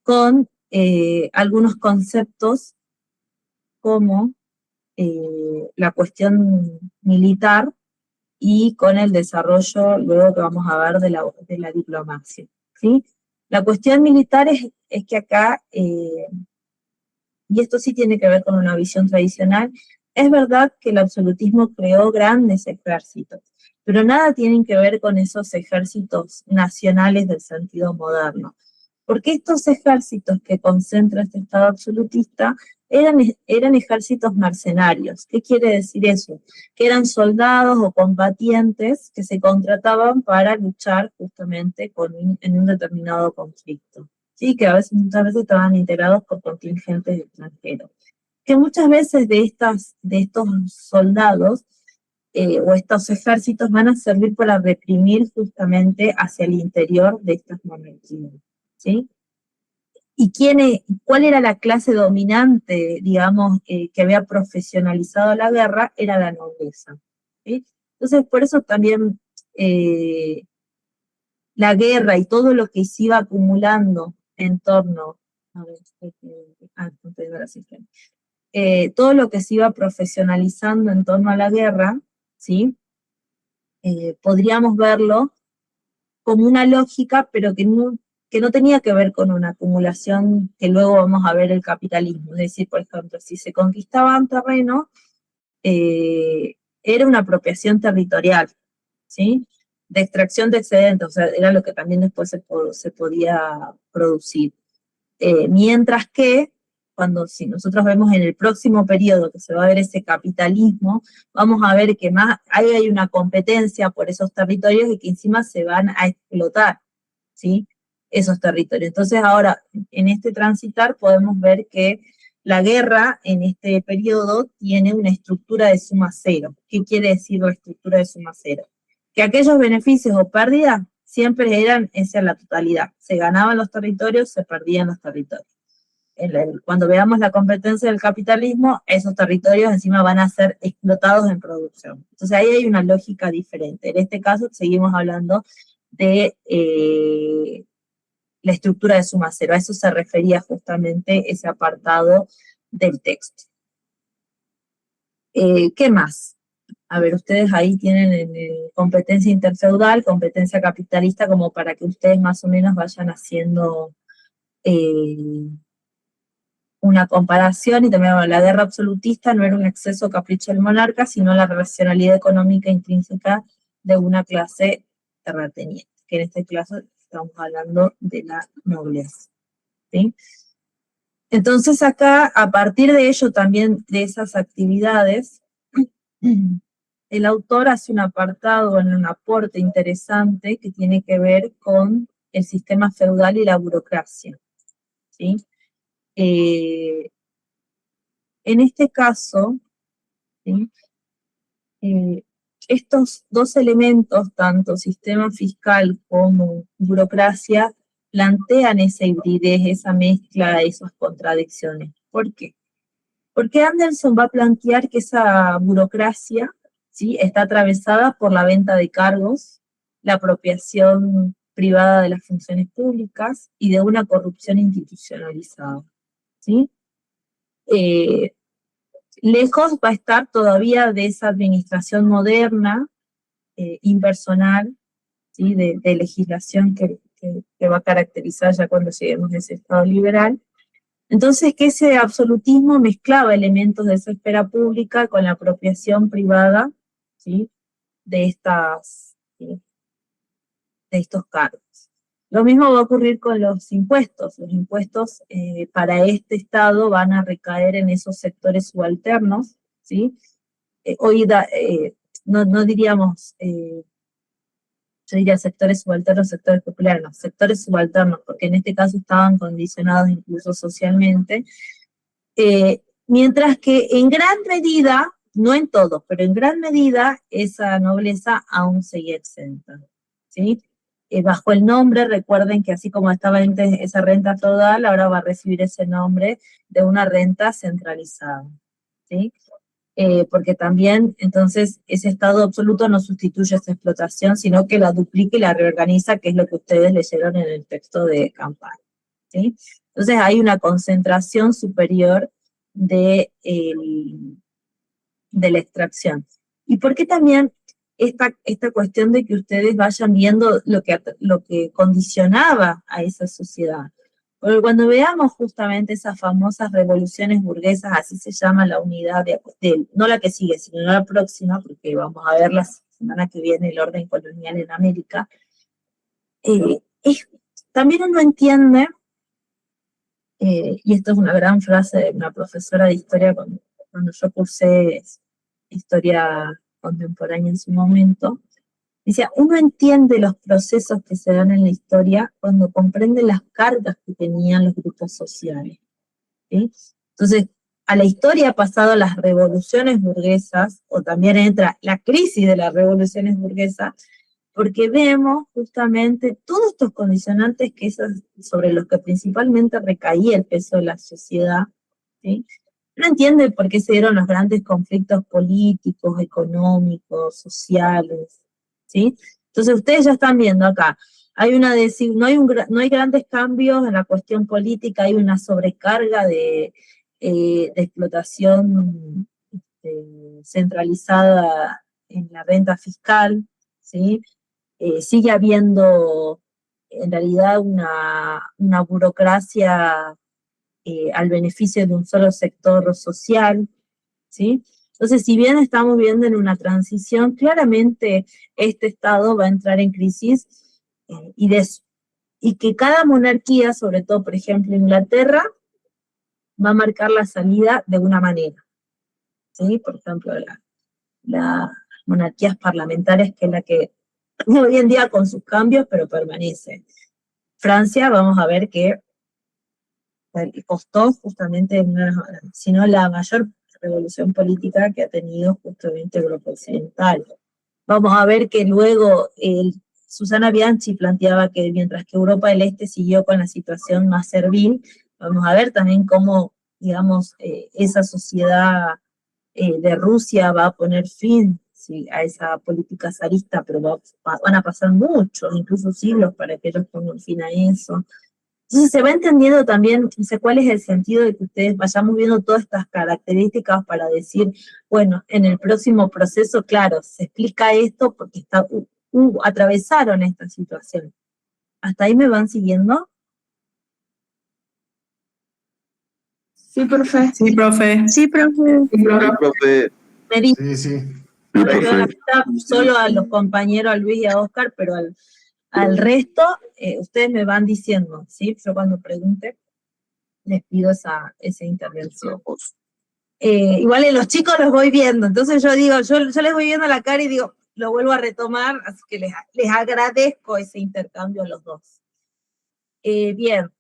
con algunos conceptos como la cuestión militar y con el desarrollo, luego que vamos a ver, de la diplomacia, ¿sí? La cuestión militar es que acá, y esto sí tiene que ver con una visión tradicional, es verdad que el absolutismo creó grandes ejércitos, pero nada tienen que ver con esos ejércitos nacionales del sentido moderno, porque estos ejércitos que concentra este Estado absolutista eran ejércitos mercenarios. ¿Qué quiere decir eso? Que eran soldados o combatientes que se contrataban para luchar justamente en un determinado conflicto, ¿sí? Que muchas veces estaban integrados por contingentes extranjeros. Que muchas veces de estos soldados o estos ejércitos van a servir para reprimir justamente hacia el interior de estas monarquías, ¿sí? ¿Y cuál era la clase dominante, digamos, que había profesionalizado la guerra? Era la nobleza, ¿sí? Entonces, por eso también la guerra y todo lo que se iba acumulando en torno, a ver, todo lo que se iba profesionalizando en torno a la guerra, ¿sí? Podríamos verlo como una lógica, pero que no tenía que ver con una acumulación que luego vamos a ver el capitalismo. Es decir, por ejemplo, si se conquistaban terreno, era una apropiación territorial, ¿sí? De extracción de excedentes, o sea, era lo que también después se podía producir. Mientras que, si nosotros vemos en el próximo periodo que se va a ver ese capitalismo, vamos a ver que ahí hay una competencia por esos territorios y que encima se van a explotar, ¿sí? Esos territorios. Entonces ahora, en este transitar podemos ver que la guerra en este periodo tiene una estructura de suma cero. ¿Qué quiere decir la estructura de suma cero? Que aquellos beneficios o pérdidas siempre eran hacia la totalidad. Se ganaban los territorios, se perdían los territorios. Cuando veamos la competencia del capitalismo, esos territorios encima van a ser explotados en producción. Entonces ahí hay una lógica diferente. En este caso seguimos hablando de la estructura de suma cero. A eso se refería justamente ese apartado del texto. ¿Qué más? A ver, ustedes ahí tienen competencia interfeudal, competencia capitalista, como para que ustedes más o menos vayan haciendo una comparación. Y también, bueno, la guerra absolutista no era un exceso o capricho del monarca, sino la racionalidad económica intrínseca de una clase terrateniente, que en este caso estamos hablando de la nobleza, ¿sí? Entonces acá, a partir de ello también, de esas actividades, el autor hace un apartado, un aporte interesante que tiene que ver con el sistema feudal y la burocracia, ¿sí? En este caso, ¿sí? Estos dos elementos, tanto sistema fiscal como burocracia, plantean esa hibridez, esa mezcla, esas contradicciones. ¿Por qué? Porque Anderson va a plantear que esa burocracia, ¿sí?, está atravesada por la venta de cargos, la apropiación privada de las funciones públicas y de una corrupción institucionalizada, ¿sí? Lejos va a estar todavía de esa administración moderna, impersonal, ¿sí?, de legislación que va a caracterizar ya cuando lleguemos a ese Estado liberal. Entonces, que ese absolutismo mezclaba elementos de esa esfera pública con la apropiación privada, ¿sí?, de estos cargos. Lo mismo va a ocurrir con los impuestos. Los impuestos para este Estado van a recaer en esos sectores subalternos, ¿sí? No diríamos, yo diría sectores subalternos, sectores populares, no, sectores subalternos, porque en este caso estaban condicionados incluso socialmente, mientras que en gran medida, no en todo, pero en gran medida, esa nobleza aún seguía exenta, ¿sí? Bajo el nombre, recuerden que así como estaba antes esa renta feudal, ahora va a recibir ese nombre de una renta centralizada, ¿sí? Porque también, entonces, ese estado absoluto no sustituye esa explotación, sino que la duplica y la reorganiza, que es lo que ustedes leyeron en el texto de campaña, ¿sí? Entonces hay una concentración superior de la extracción. ¿Y por qué también esta cuestión de que ustedes vayan viendo lo que condicionaba a esa sociedad? Porque cuando veamos justamente esas famosas revoluciones burguesas, así se llama la unidad, no la que sigue, sino la próxima, porque vamos a ver la semana que viene el orden colonial en América, también uno entiende, y esto es una gran frase de una profesora de historia cuando yo cursé historia contemporánea en su momento, Decía, uno entiende los procesos que se dan en la historia cuando comprende las cargas que tenían los grupos sociales, ¿sí? Entonces, a la historia ha pasado las revoluciones burguesas, o también entra la crisis de las revoluciones burguesas, porque vemos justamente todos estos condicionantes sobre los que principalmente recaía el peso de la sociedad, ¿sí? No entiende por qué se dieron los grandes conflictos políticos, económicos, sociales, ¿sí? Entonces ustedes ya están viendo acá, no hay grandes cambios en la cuestión política, hay una sobrecarga de explotación centralizada en la renta fiscal, ¿sí? Sigue habiendo en realidad una burocracia al beneficio de un solo sector social, ¿sí? Entonces, si bien estamos viendo en una transición, claramente este Estado va a entrar en crisis y que cada monarquía, sobre todo, por ejemplo, Inglaterra, va a marcar la salida de una manera, ¿sí? Por ejemplo, las monarquías parlamentarias, que es la que hoy en día con sus cambios, pero permanece. Francia, vamos a ver que costó justamente, sino la mayor revolución política que ha tenido justamente Europa Occidental. Vamos a ver que luego Susana Bianchi planteaba que mientras que Europa del Este siguió con la situación más servil, vamos a ver también cómo, digamos, esa sociedad de Rusia va a poner fin, ¿sí?, a esa política zarista, pero van a pasar muchos, incluso siglos, para que ellos pongan fin a eso. Entonces se va entendiendo también, no sé cuál es el sentido de que ustedes vayamos viendo todas estas características para decir, bueno, en el próximo proceso, claro, se explica esto porque atravesaron esta situación. ¿Hasta ahí me van siguiendo?
Sí, profe.
Sí, profe.
Sí, profe.
Sí, profe.
Me dice,
Sí, sí.
Sí,
yo
profe.
la mitad solo a los compañeros, a Luis y a Oscar, pero al resto, ustedes me van diciendo, ¿sí? Yo cuando pregunte, les pido esa intervención. Igual en los chicos los voy viendo, entonces yo digo, yo les voy viendo la cara y digo, lo vuelvo a retomar, así que les agradezco ese intercambio a los dos. Bien,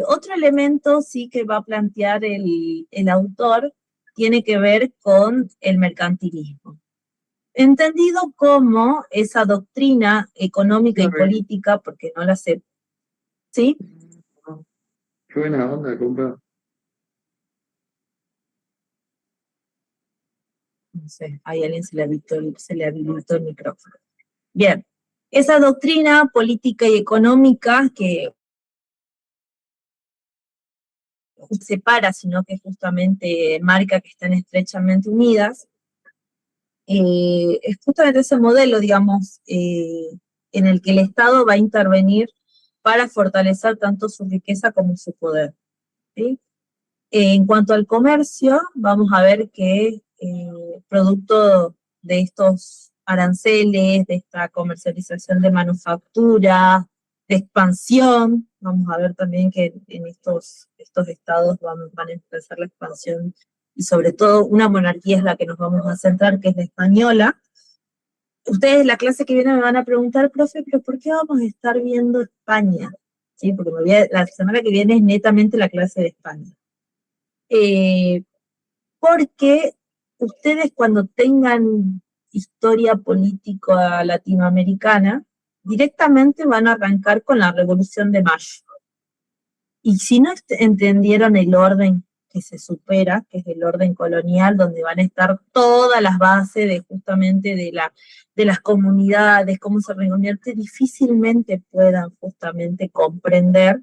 otro elemento sí que va a plantear el autor tiene que ver con el mercantilismo. Entendido como esa doctrina económica y política, porque no la sé, ¿sí?
Qué buena onda, compa.
No sé, ahí a alguien se le habilitó el micrófono. Bien, esa doctrina política y económica que separa, sino que justamente marca que están estrechamente unidas, es justamente ese modelo, digamos, en el que el Estado va a intervenir para fortalecer tanto su riqueza como su poder, ¿sí? En cuanto al comercio, vamos a ver que producto de estos aranceles, de esta comercialización de manufactura, de expansión, vamos a ver también que en estos estados van a empezar la expansión, y sobre todo una monarquía es la que nos vamos a centrar, que es la española. Ustedes la clase que viene me van a preguntar, profe, pero ¿por qué vamos a estar viendo España? ¿Sí? Porque la semana que viene es netamente la clase de España. Porque ustedes cuando tengan historia política latinoamericana, directamente van a arrancar con la Revolución de Mayo. Y si no entendieron el orden que se supera, que es el orden colonial, donde van a estar todas las bases de justamente de las comunidades, cómo se reconvierte, difícilmente puedan justamente comprender,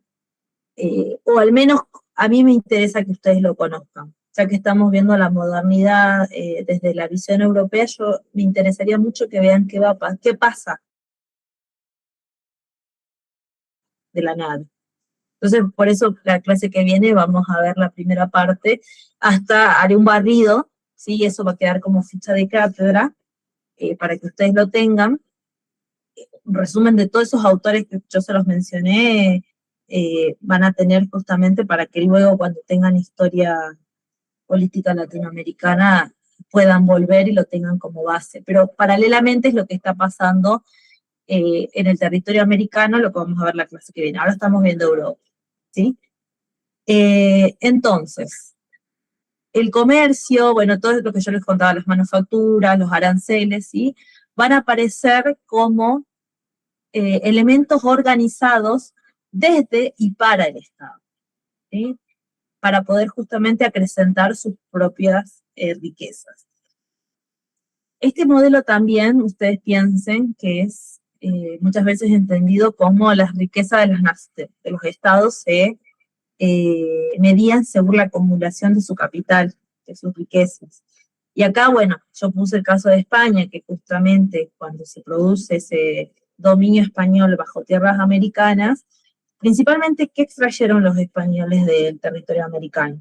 o al menos a mí me interesa que ustedes lo conozcan. Ya que estamos viendo la modernidad desde la visión europea, me interesaría mucho que vean qué pasa de la nada. Entonces, por eso la clase que viene vamos a ver la primera parte, hasta haré un barrido, ¿sí? Y eso va a quedar como ficha de cátedra, para que ustedes lo tengan. Un resumen de todos esos autores que yo se los mencioné, van a tener justamente para que luego cuando tengan historia política latinoamericana puedan volver y lo tengan como base. Pero paralelamente es lo que está pasando en el territorio americano, lo que vamos a ver la clase que viene. Ahora estamos viendo Europa, ¿sí? Entonces, el comercio, bueno, todo lo que yo les contaba, las manufacturas, los aranceles, ¿sí? Van a aparecer como elementos organizados desde y para el Estado, ¿sí? Para poder justamente acrecentar sus propias riquezas. Este modelo también, ustedes piensen que es muchas veces entendido como las riquezas de los estados se medían según la acumulación de su capital, de sus riquezas. Y acá, bueno, yo puse el caso de España, que justamente cuando se produce ese dominio español bajo tierras americanas, principalmente, ¿qué extrayeron los españoles del territorio americano?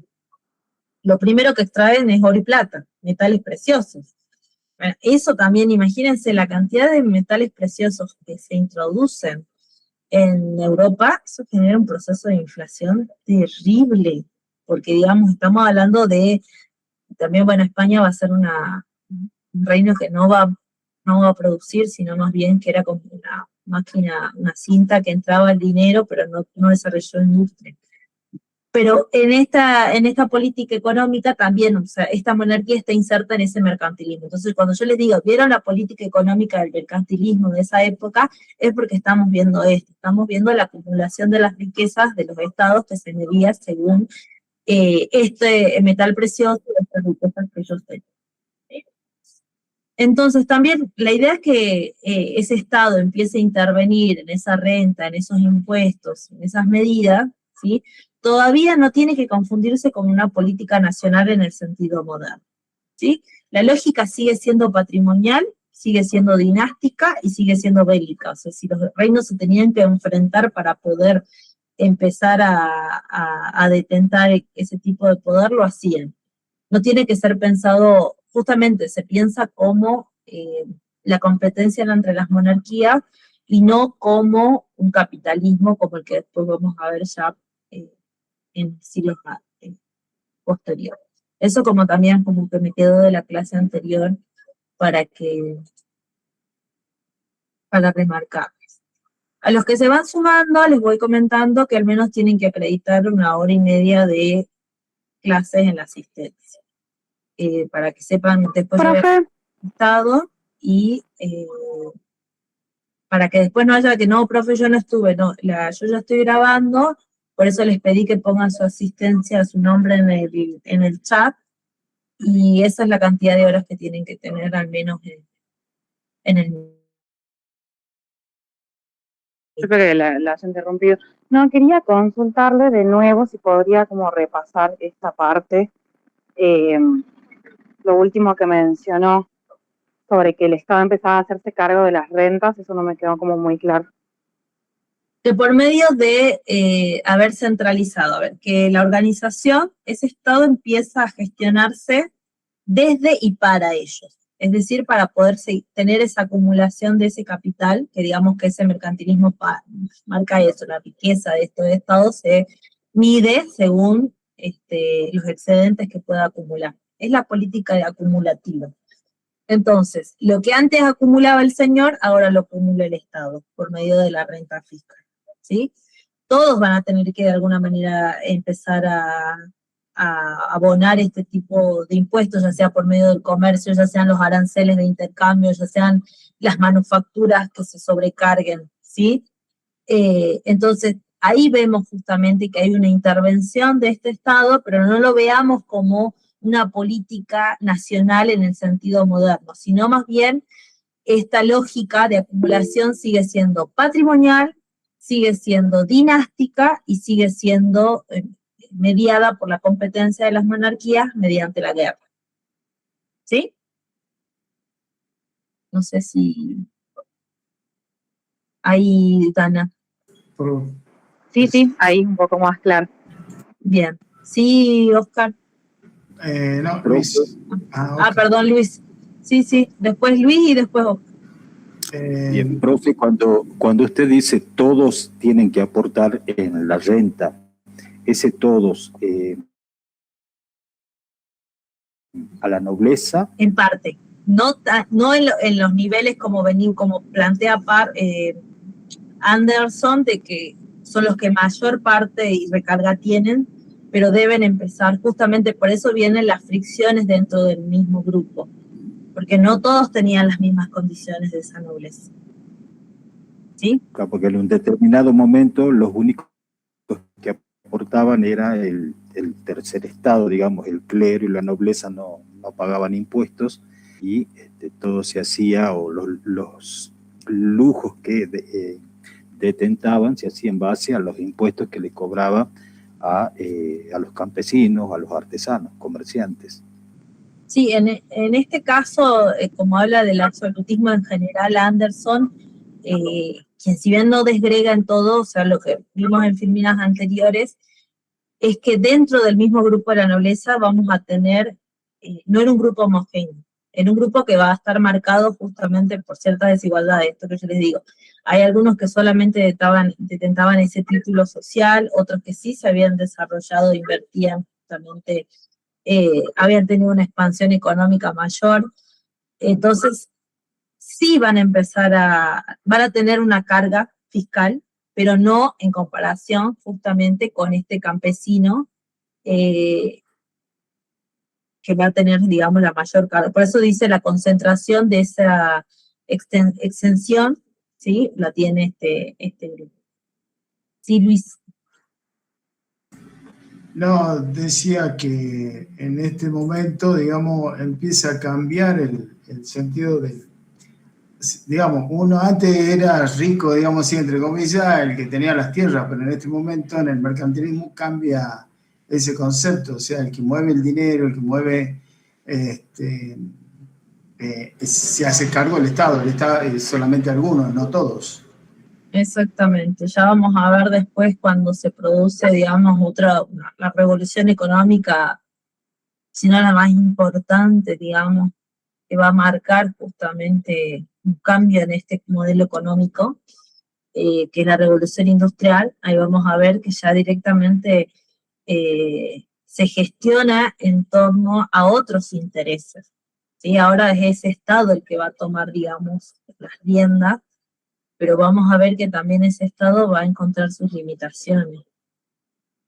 Lo primero que extraen es oro y plata, metales preciosos. Bueno, eso también, imagínense la cantidad de metales preciosos que se introducen en Europa, eso genera un proceso de inflación terrible, porque digamos, estamos hablando de, también, bueno, España va a ser un reino que no va a producir, sino más bien que era como una máquina, una cinta que entraba el dinero, pero no desarrolló industria. Pero en esta política económica también, o sea, esta monarquía está inserta en ese mercantilismo. Entonces, cuando yo les digo, ¿vieron la política económica del mercantilismo de esa época? Es porque estamos viendo esto, estamos viendo la acumulación de las riquezas de los estados que se medía según este metal precioso y estas riquezas que ellos tenían. Entonces, también la idea es que ese estado empiece a intervenir en esa renta, en esos impuestos, en esas medidas, ¿sí? Todavía no tiene que confundirse con una política nacional en el sentido moderno, ¿sí? La lógica sigue siendo patrimonial, sigue siendo dinástica y sigue siendo bélica. O sea, si los reinos se tenían que enfrentar para poder empezar a detentar ese tipo de poder, lo hacían. No tiene que ser pensado, justamente se piensa como la competencia entre las monarquías y no como un capitalismo como el que después vamos a ver ya en siglos posteriores. Eso como también como que me quedó de la clase anterior para remarcar. A los que se van sumando les voy comentando que al menos tienen que acreditar 1 hora y media de clases en la asistencia. Para que sepan después de estado y para que después no haya que no, profe, yo no estuve, no, yo ya estoy grabando, por eso les pedí que pongan su asistencia, su nombre en el chat, y esa es la cantidad de horas que tienen que tener al menos en el...
Disculpe que la haya interrumpido. No, quería consultarle de nuevo si podría como repasar esta parte, lo último que mencionó sobre que el Estado empezaba a hacerse cargo de las rentas, eso no me quedó como muy claro.
Que por medio de haber centralizado, a ver, que la organización, ese Estado empieza a gestionarse desde y para ellos. Es decir, para poder tener esa acumulación de ese capital, que digamos que ese mercantilismo marca eso, la riqueza de estos estados se mide según los excedentes que pueda acumular. Es la política de acumulativa. Entonces, lo que antes acumulaba el señor, ahora lo acumula el Estado, por medio de la renta fiscal, ¿sí? Todos van a tener que de alguna manera empezar a abonar este tipo de impuestos, ya sea por medio del comercio, ya sean los aranceles de intercambio, ya sean las manufacturas que se sobrecarguen, ¿sí? Entonces, ahí vemos justamente que hay una intervención de este Estado, pero no lo veamos como una política nacional en el sentido moderno, sino más bien esta lógica de acumulación sigue siendo patrimonial, sigue siendo dinástica y sigue siendo mediada por la competencia de las monarquías mediante la guerra. ¿Sí? No sé si... Ahí, Dana.
Sí, ahí un poco más claro.
Bien. Sí, Oscar.
No, Luis. Okay.
Perdón, Luis. Sí, después Luis y después Oscar.
Bien, profe, cuando usted dice todos tienen que aportar en la renta, ese todos a la nobleza.
En parte, no en los niveles como plantea Anderson, de que son los que mayor parte y recarga tienen, pero deben empezar, justamente por eso vienen las fricciones dentro del mismo grupo, porque no todos tenían las mismas condiciones de esa nobleza. ¿Sí?
Porque en un determinado momento los únicos que aportaban era el tercer estado, digamos, el clero y la nobleza no pagaban impuestos, y todo se hacía, o los lujos que detentaban se hacían en base a los impuestos que le cobraba a los campesinos, a los artesanos, comerciantes.
Sí, en este caso, como habla del absolutismo en general, Anderson, quien si bien no desgrega en todo, o sea, lo que vimos en filminas anteriores, es que dentro del mismo grupo de la nobleza vamos a tener, no era un grupo homogéneo, era un grupo que va a estar marcado justamente por ciertas desigualdades, esto que yo les digo. Hay algunos que solamente detentaban ese título social, otros que sí se habían desarrollado, invertían justamente, habían tenido una expansión económica mayor. Entonces, sí van a tener una carga fiscal, pero no en comparación justamente con este campesino que va a tener, digamos, la mayor carga. Por eso dice la concentración de esa extensión, ¿sí? La tiene este grupo. Sí, Luis.
No, decía que en este momento, digamos, empieza a cambiar el sentido del, digamos, uno antes era rico, digamos, sí, entre comillas, el que tenía las tierras, pero en este momento en el mercantilismo cambia ese concepto, o sea, el que mueve el dinero, el que mueve, se hace cargo el Estado es solamente algunos, no todos.
Exactamente, ya vamos a ver después cuando se produce, digamos, la revolución económica, si no la más importante, digamos, que va a marcar justamente un cambio en este modelo económico, que es la revolución industrial. Ahí vamos a ver que ya directamente se gestiona en torno a otros intereses, ¿sí? Ahora es ese Estado el que va a tomar, digamos, las riendas, pero vamos a ver que también ese Estado va a encontrar sus limitaciones,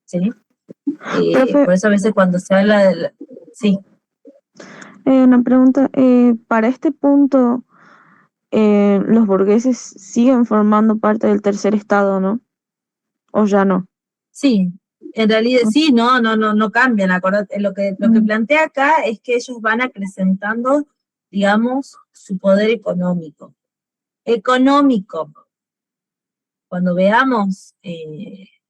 ¿sí? Por eso a veces cuando se habla de... Sí.
Una pregunta, para este punto, los burgueses siguen formando parte del tercer estado, ¿no? ¿O ya no?
Sí, en realidad sí, no cambian. Acordate, lo que plantea acá es que ellos van acrecentando, digamos, su poder económico. Cuando veamos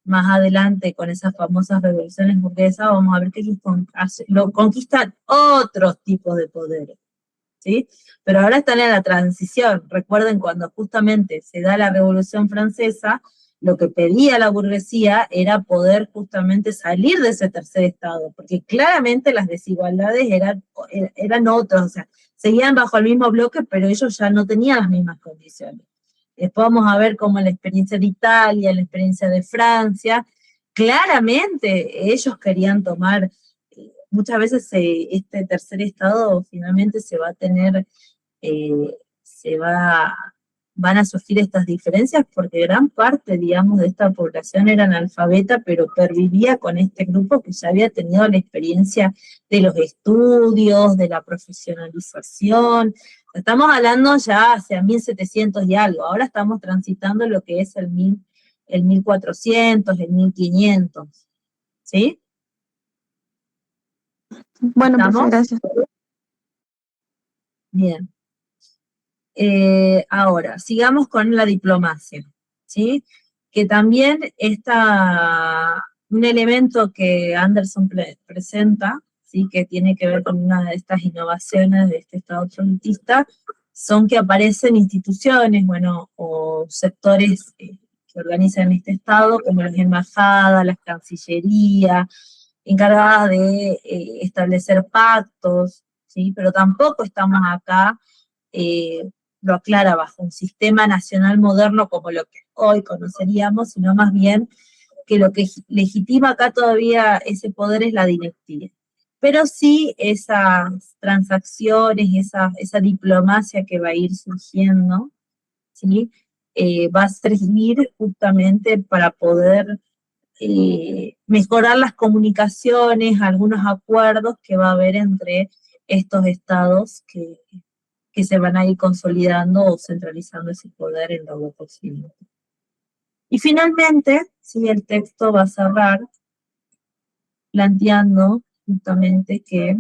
más adelante con esas famosas revoluciones burguesas, vamos a ver que ellos conquistan otros tipos de poderes, ¿sí? Pero ahora están en la transición. Recuerden cuando justamente se da la Revolución Francesa, lo que pedía la burguesía era poder justamente salir de ese tercer estado, porque claramente las desigualdades eran otras, o sea, seguían bajo el mismo bloque, pero ellos ya no tenían las mismas condiciones. Después vamos a ver cómo la experiencia de Italia, la experiencia de Francia, claramente ellos querían tomar, muchas veces este tercer estado finalmente se va a tener, van a surgir estas diferencias porque gran parte, digamos, de esta población era analfabeta, pero pervivía con este grupo que ya había tenido la experiencia de los estudios, de la profesionalización. Estamos hablando ya hacia 1700 y algo, ahora estamos transitando lo que es el 1400, el 1500, ¿sí?
Bueno, pues gracias.
Bien. Ahora, sigamos con la diplomacia, ¿sí? Que también un elemento que Anderson presenta, ¿sí? Que tiene que ver con una de estas innovaciones de este Estado absolutista, son que aparecen instituciones, bueno, o sectores que organizan este Estado, como las embajadas, las cancillerías, encargadas de establecer pactos, ¿sí? Pero tampoco estamos acá, lo aclara, bajo un sistema nacional moderno como lo que hoy conoceríamos, sino más bien que lo que legitima acá todavía ese poder es la dinastía. pero sí esas transacciones, esa diplomacia que va a ir surgiendo, ¿sí? Va a servir justamente para poder mejorar las comunicaciones, algunos acuerdos que va a haber entre estos estados que se van a ir consolidando o centralizando ese poder en lo posible. Y finalmente, sí, el texto va a cerrar planteando justamente que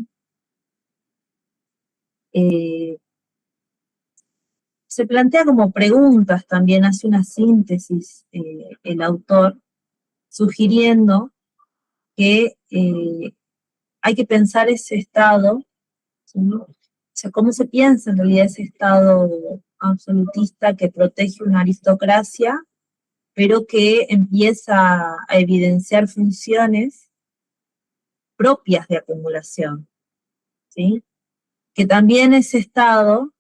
se plantea como preguntas, también hace una síntesis el autor, sugiriendo que hay que pensar ese estado, ¿sí? O sea, cómo se piensa en realidad ese estado absolutista que protege una aristocracia, pero que empieza a evidenciar funciones propias de acumulación, ¿sí? Que también ese estado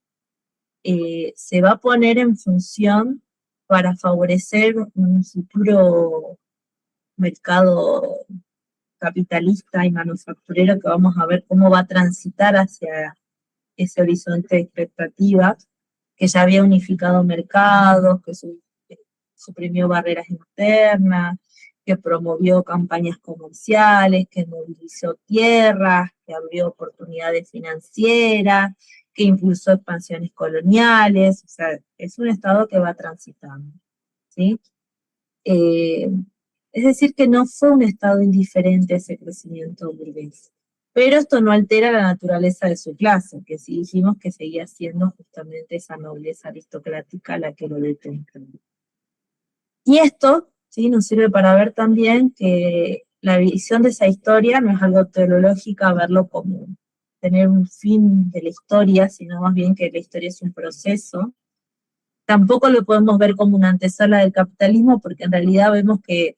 se va a poner en función para favorecer un futuro mercado capitalista y manufacturero que vamos a ver cómo va a transitar hacia ese horizonte de expectativas, que ya había unificado mercados, que suprimió barreras internas, que promovió campañas comerciales, que movilizó tierras, que abrió oportunidades financieras, que impulsó expansiones coloniales, o sea, es un estado que va transitando, ¿sí? Es decir, que no fue un estado indiferente a ese crecimiento burgués. Pero esto no altera la naturaleza de su clase, que sí dijimos que seguía siendo justamente esa nobleza aristocrática la que lo detenía. Y esto, ¿sí?, nos sirve para ver también que la visión de esa historia no es algo teológica, verlo como tener un fin de la historia, sino más bien que la historia es un proceso. Tampoco lo podemos ver como una antesala del capitalismo, porque en realidad vemos que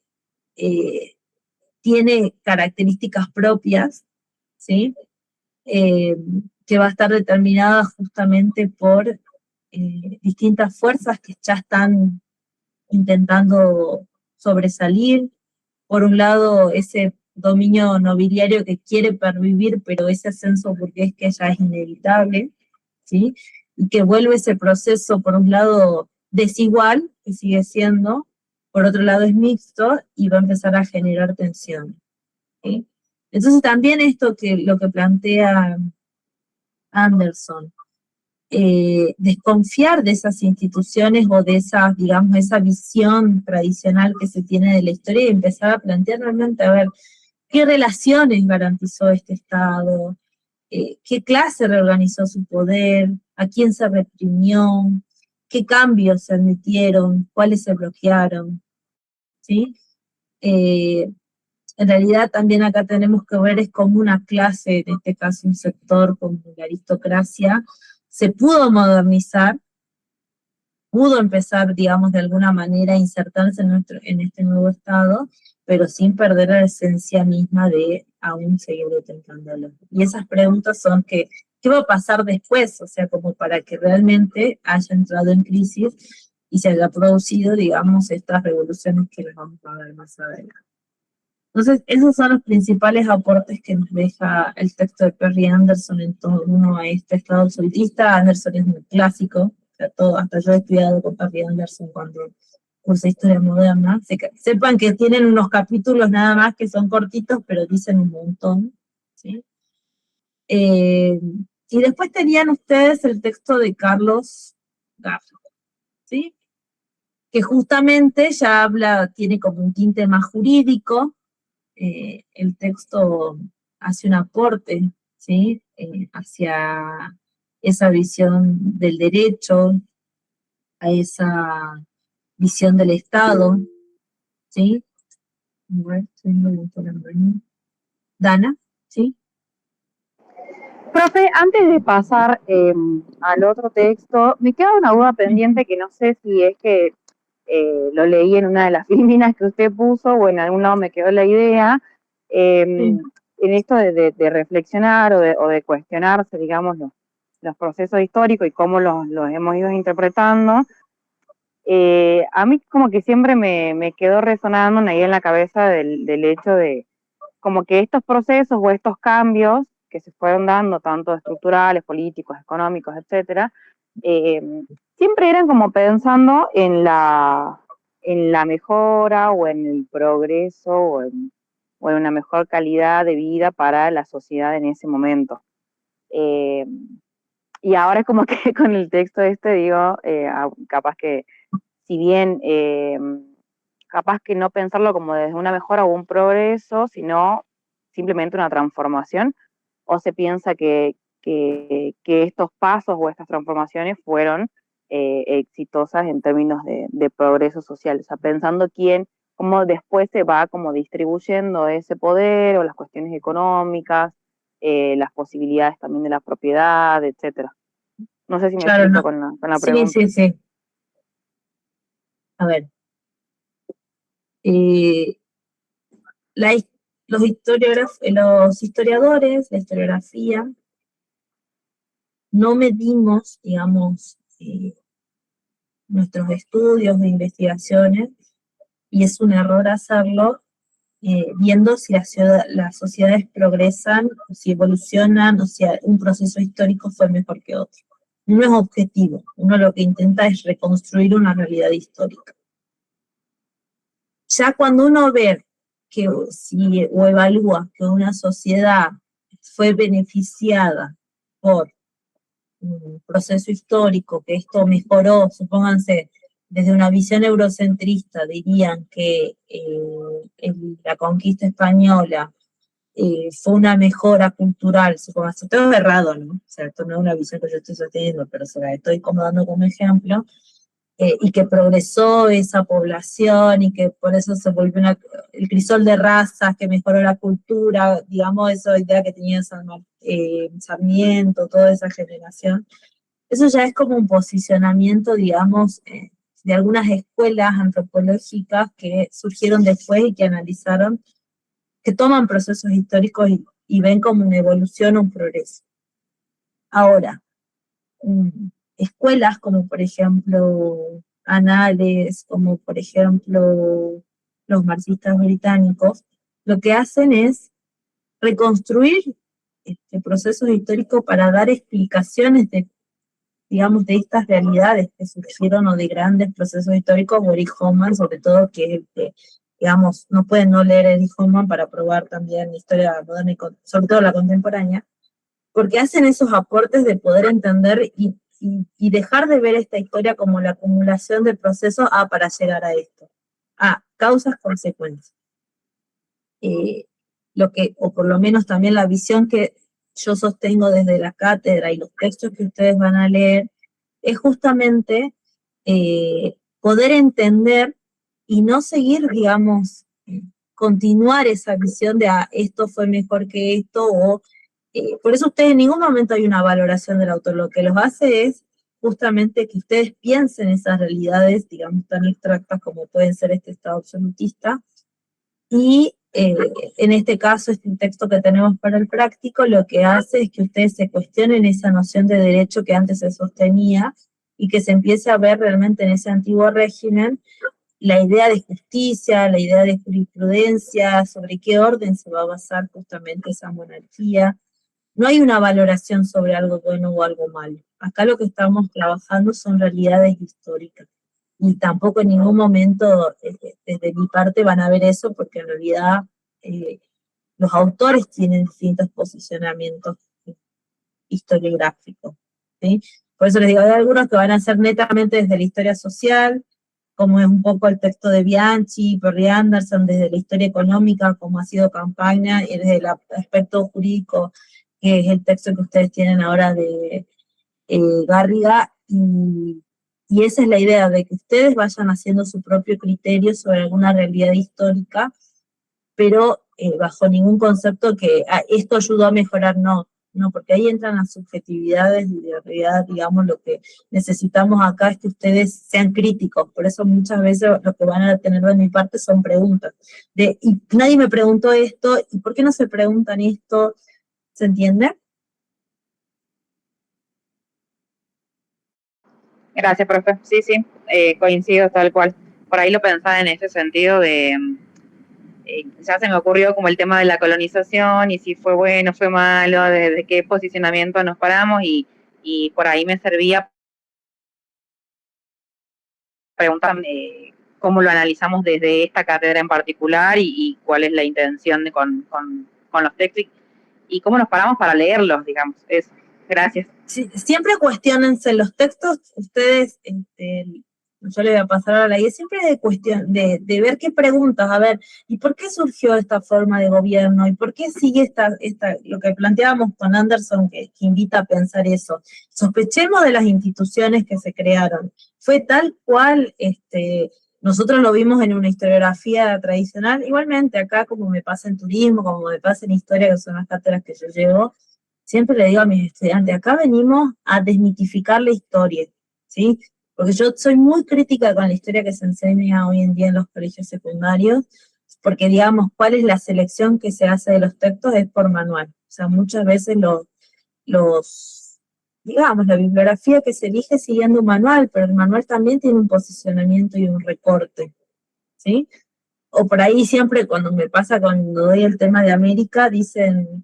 tiene características propias, ¿sí? Que va a estar determinada justamente por distintas fuerzas que ya están intentando sobresalir. Por un lado, ese dominio nobiliario que quiere pervivir, pero ese ascenso burgués que ya es inevitable, ¿sí? Y que vuelve ese proceso, por un lado, desigual, que sigue siendo, por otro lado es mixto, y va a empezar a generar tensión, ¿sí? Entonces también esto lo que plantea Anderson, desconfiar de esas instituciones o de esa, digamos, esa visión tradicional que se tiene de la historia y empezar a plantear realmente, a ver, qué relaciones garantizó este Estado, qué clase reorganizó su poder, a quién se reprimió, qué cambios se admitieron, cuáles se bloquearon, ¿sí? En realidad también acá tenemos que ver es como una clase, en este caso un sector como la aristocracia, se pudo modernizar, pudo empezar, digamos, de alguna manera a insertarse en este nuevo estado, pero sin perder la esencia misma de aún seguir detectándolo. Y esas preguntas son que, ¿qué va a pasar después? O sea, como para que realmente haya entrado en crisis y se haya producido, digamos, estas revoluciones que les vamos a ver más adelante. Entonces, esos son los principales aportes que nos deja el texto de Perry Anderson en torno a este estado absolutista. Anderson es muy clásico, o sea, hasta yo he estudiado con Perry Anderson cuando cursé historia moderna. Sepan que tienen unos capítulos nada más que son cortitos, pero dicen un montón, ¿sí? Y después tenían ustedes el texto de Carlos Gardner, ¿sí? Que justamente ya tiene como un tinte más jurídico. El texto hace un aporte, ¿sí? Hacia esa visión del derecho, a esa visión del Estado, ¿sí? Dana, ¿sí?
Profe, antes de pasar al otro texto, me queda una duda pendiente que no sé si es que lo leí en una de las filminas que usted puso o en algún lado me quedó la idea, en esto de reflexionar o de cuestionarse, digamos, los procesos históricos y cómo los hemos ido interpretando. A mí como que siempre me quedó resonando una idea en la cabeza del hecho de como que estos procesos o estos cambios que se fueron dando, tanto estructurales, políticos, económicos, etcétera, siempre eran como pensando en la mejora o en el progreso o en una mejor calidad de vida para la sociedad en ese momento. Y ahora es como que con el texto digo, capaz que, si bien capaz que no pensarlo como desde una mejora o un progreso, sino simplemente una transformación, o se piensa que estos pasos o estas transformaciones fueron exitosas en términos de progreso social, o sea, pensando cómo después se va como distribuyendo ese poder o las cuestiones económicas, las posibilidades también de la propiedad, etcétera. No sé si me
Claro,
explico
no.
con la
Sí,
pregunta.
sí, sí. A ver, eh, los historiadores, la historiografía, no medimos, digamos, nuestros estudios de investigaciones, y es un error hacerlo, viendo si las sociedades progresan, o si evolucionan, o si un proceso histórico fue mejor que otro. No es objetivo, uno lo que intenta es reconstruir una realidad histórica. Ya cuando uno ve o evalúa que una sociedad fue beneficiada por un proceso histórico, que esto mejoró, supónganse, desde una visión eurocentrista dirían que la conquista española fue una mejora cultural, supónganse, todo es errado, ¿no? O sea, esto no es una visión que yo estoy sosteniendo, pero se la estoy como dando como ejemplo, y que progresó esa población y que por eso se volvió el crisol de razas, que mejoró la cultura, digamos, esa idea que tenía Sarmiento, toda esa generación. Eso ya es como un posicionamiento, digamos, de algunas escuelas antropológicas que surgieron después y que analizaron, que toman procesos históricos y ven como una evolución o un progreso. Ahora, escuelas como por ejemplo Anales, como por ejemplo los marxistas británicos, lo que hacen es reconstruir procesos históricos para dar explicaciones digamos, de estas realidades que surgieron o de grandes procesos históricos, o Erich Hoffmann, sobre todo, que es el que, digamos, no pueden no leer Erich Hoffmann para probar también historia moderna y sobre todo la contemporánea, porque hacen esos aportes de poder entender y dejar de ver esta historia como la acumulación de procesos para llegar a esto, a causas, consecuencias. O por lo menos también la visión que yo sostengo desde la cátedra y los textos que ustedes van a leer, es justamente poder entender y no seguir, digamos, continuar esa visión de esto fue mejor que esto, o por eso ustedes en ningún momento hay una valoración del autor, lo que los hace es justamente que ustedes piensen esas realidades, digamos, tan abstractas como pueden ser este estado absolutista, y en este caso, este texto que tenemos para el práctico, lo que hace es que ustedes se cuestionen esa noción de derecho que antes se sostenía, y que se empiece a ver realmente en ese antiguo régimen la idea de justicia, la idea de jurisprudencia, sobre qué orden se va a basar justamente esa monarquía. No hay una valoración sobre algo bueno o algo malo. Acá lo que estamos trabajando son realidades históricas. Y tampoco en ningún momento, desde mi parte, van a ver eso, porque en realidad los autores tienen distintos posicionamientos historiográficos, ¿sí? Por eso les digo, hay algunos que van a ser netamente desde la historia social, como es un poco el texto de Bianchi, Perry Anderson, desde la historia económica, como ha sido Campaña, y desde el aspecto jurídico, que es el texto que ustedes tienen ahora de Garriga, y esa es la idea, de que ustedes vayan haciendo su propio criterio sobre alguna realidad histórica, pero bajo ningún concepto que esto ayudó a mejorar, no, porque ahí entran las subjetividades, y de realidad, digamos, lo que necesitamos acá es que ustedes sean críticos. Por eso muchas veces lo que van a tener de mi parte son preguntas, y nadie me preguntó esto, ¿y por qué no se preguntan esto? ¿Se entiende?
Gracias, profe. Sí, coincido tal cual. Por ahí lo pensaba en ese sentido de ya se me ocurrió como el tema de la colonización y si fue bueno, fue malo, de qué posicionamiento nos paramos y por ahí me servía preguntarme cómo lo analizamos desde esta cátedra en particular y cuál es la intención con los textos y cómo nos paramos para leerlos, digamos. Eso. Gracias.
Sí, siempre cuestionense los textos, ustedes, yo le voy a pasar a la guía, siempre de ver qué preguntas, a ver, ¿y por qué surgió esta forma de gobierno? ¿Y por qué sigue lo que planteábamos con Anderson, que invita a pensar eso? Sospechemos de las instituciones que se crearon. Fue tal cual, nosotros lo vimos en una historiografía tradicional, igualmente acá como me pasa en turismo, como me pasa en historia, que son las cátedras que yo llevo, siempre le digo a mis estudiantes, acá venimos a desmitificar la historia, ¿sí? Porque yo soy muy crítica con la historia que se enseña hoy en día en los colegios secundarios, porque digamos, cuál es la selección que se hace de los textos es por manual. O sea, muchas veces digamos, la bibliografía que se elige siguiendo un manual, pero el manual también tiene un posicionamiento y un recorte, ¿sí? O por ahí siempre cuando me pasa cuando doy el tema de América, dicen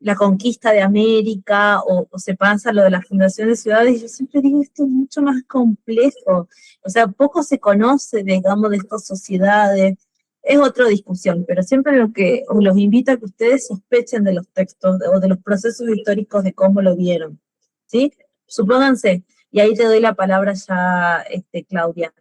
la conquista de América, o se pasa lo de la fundación de ciudades, y yo siempre digo, esto es mucho más complejo, o sea, poco se conoce, digamos, de estas sociedades, es otra discusión, pero siempre los invito a que ustedes sospechen de los textos, o de los procesos históricos de cómo lo vieron, ¿sí? Supónganse, y ahí te doy la palabra ya, Claudia,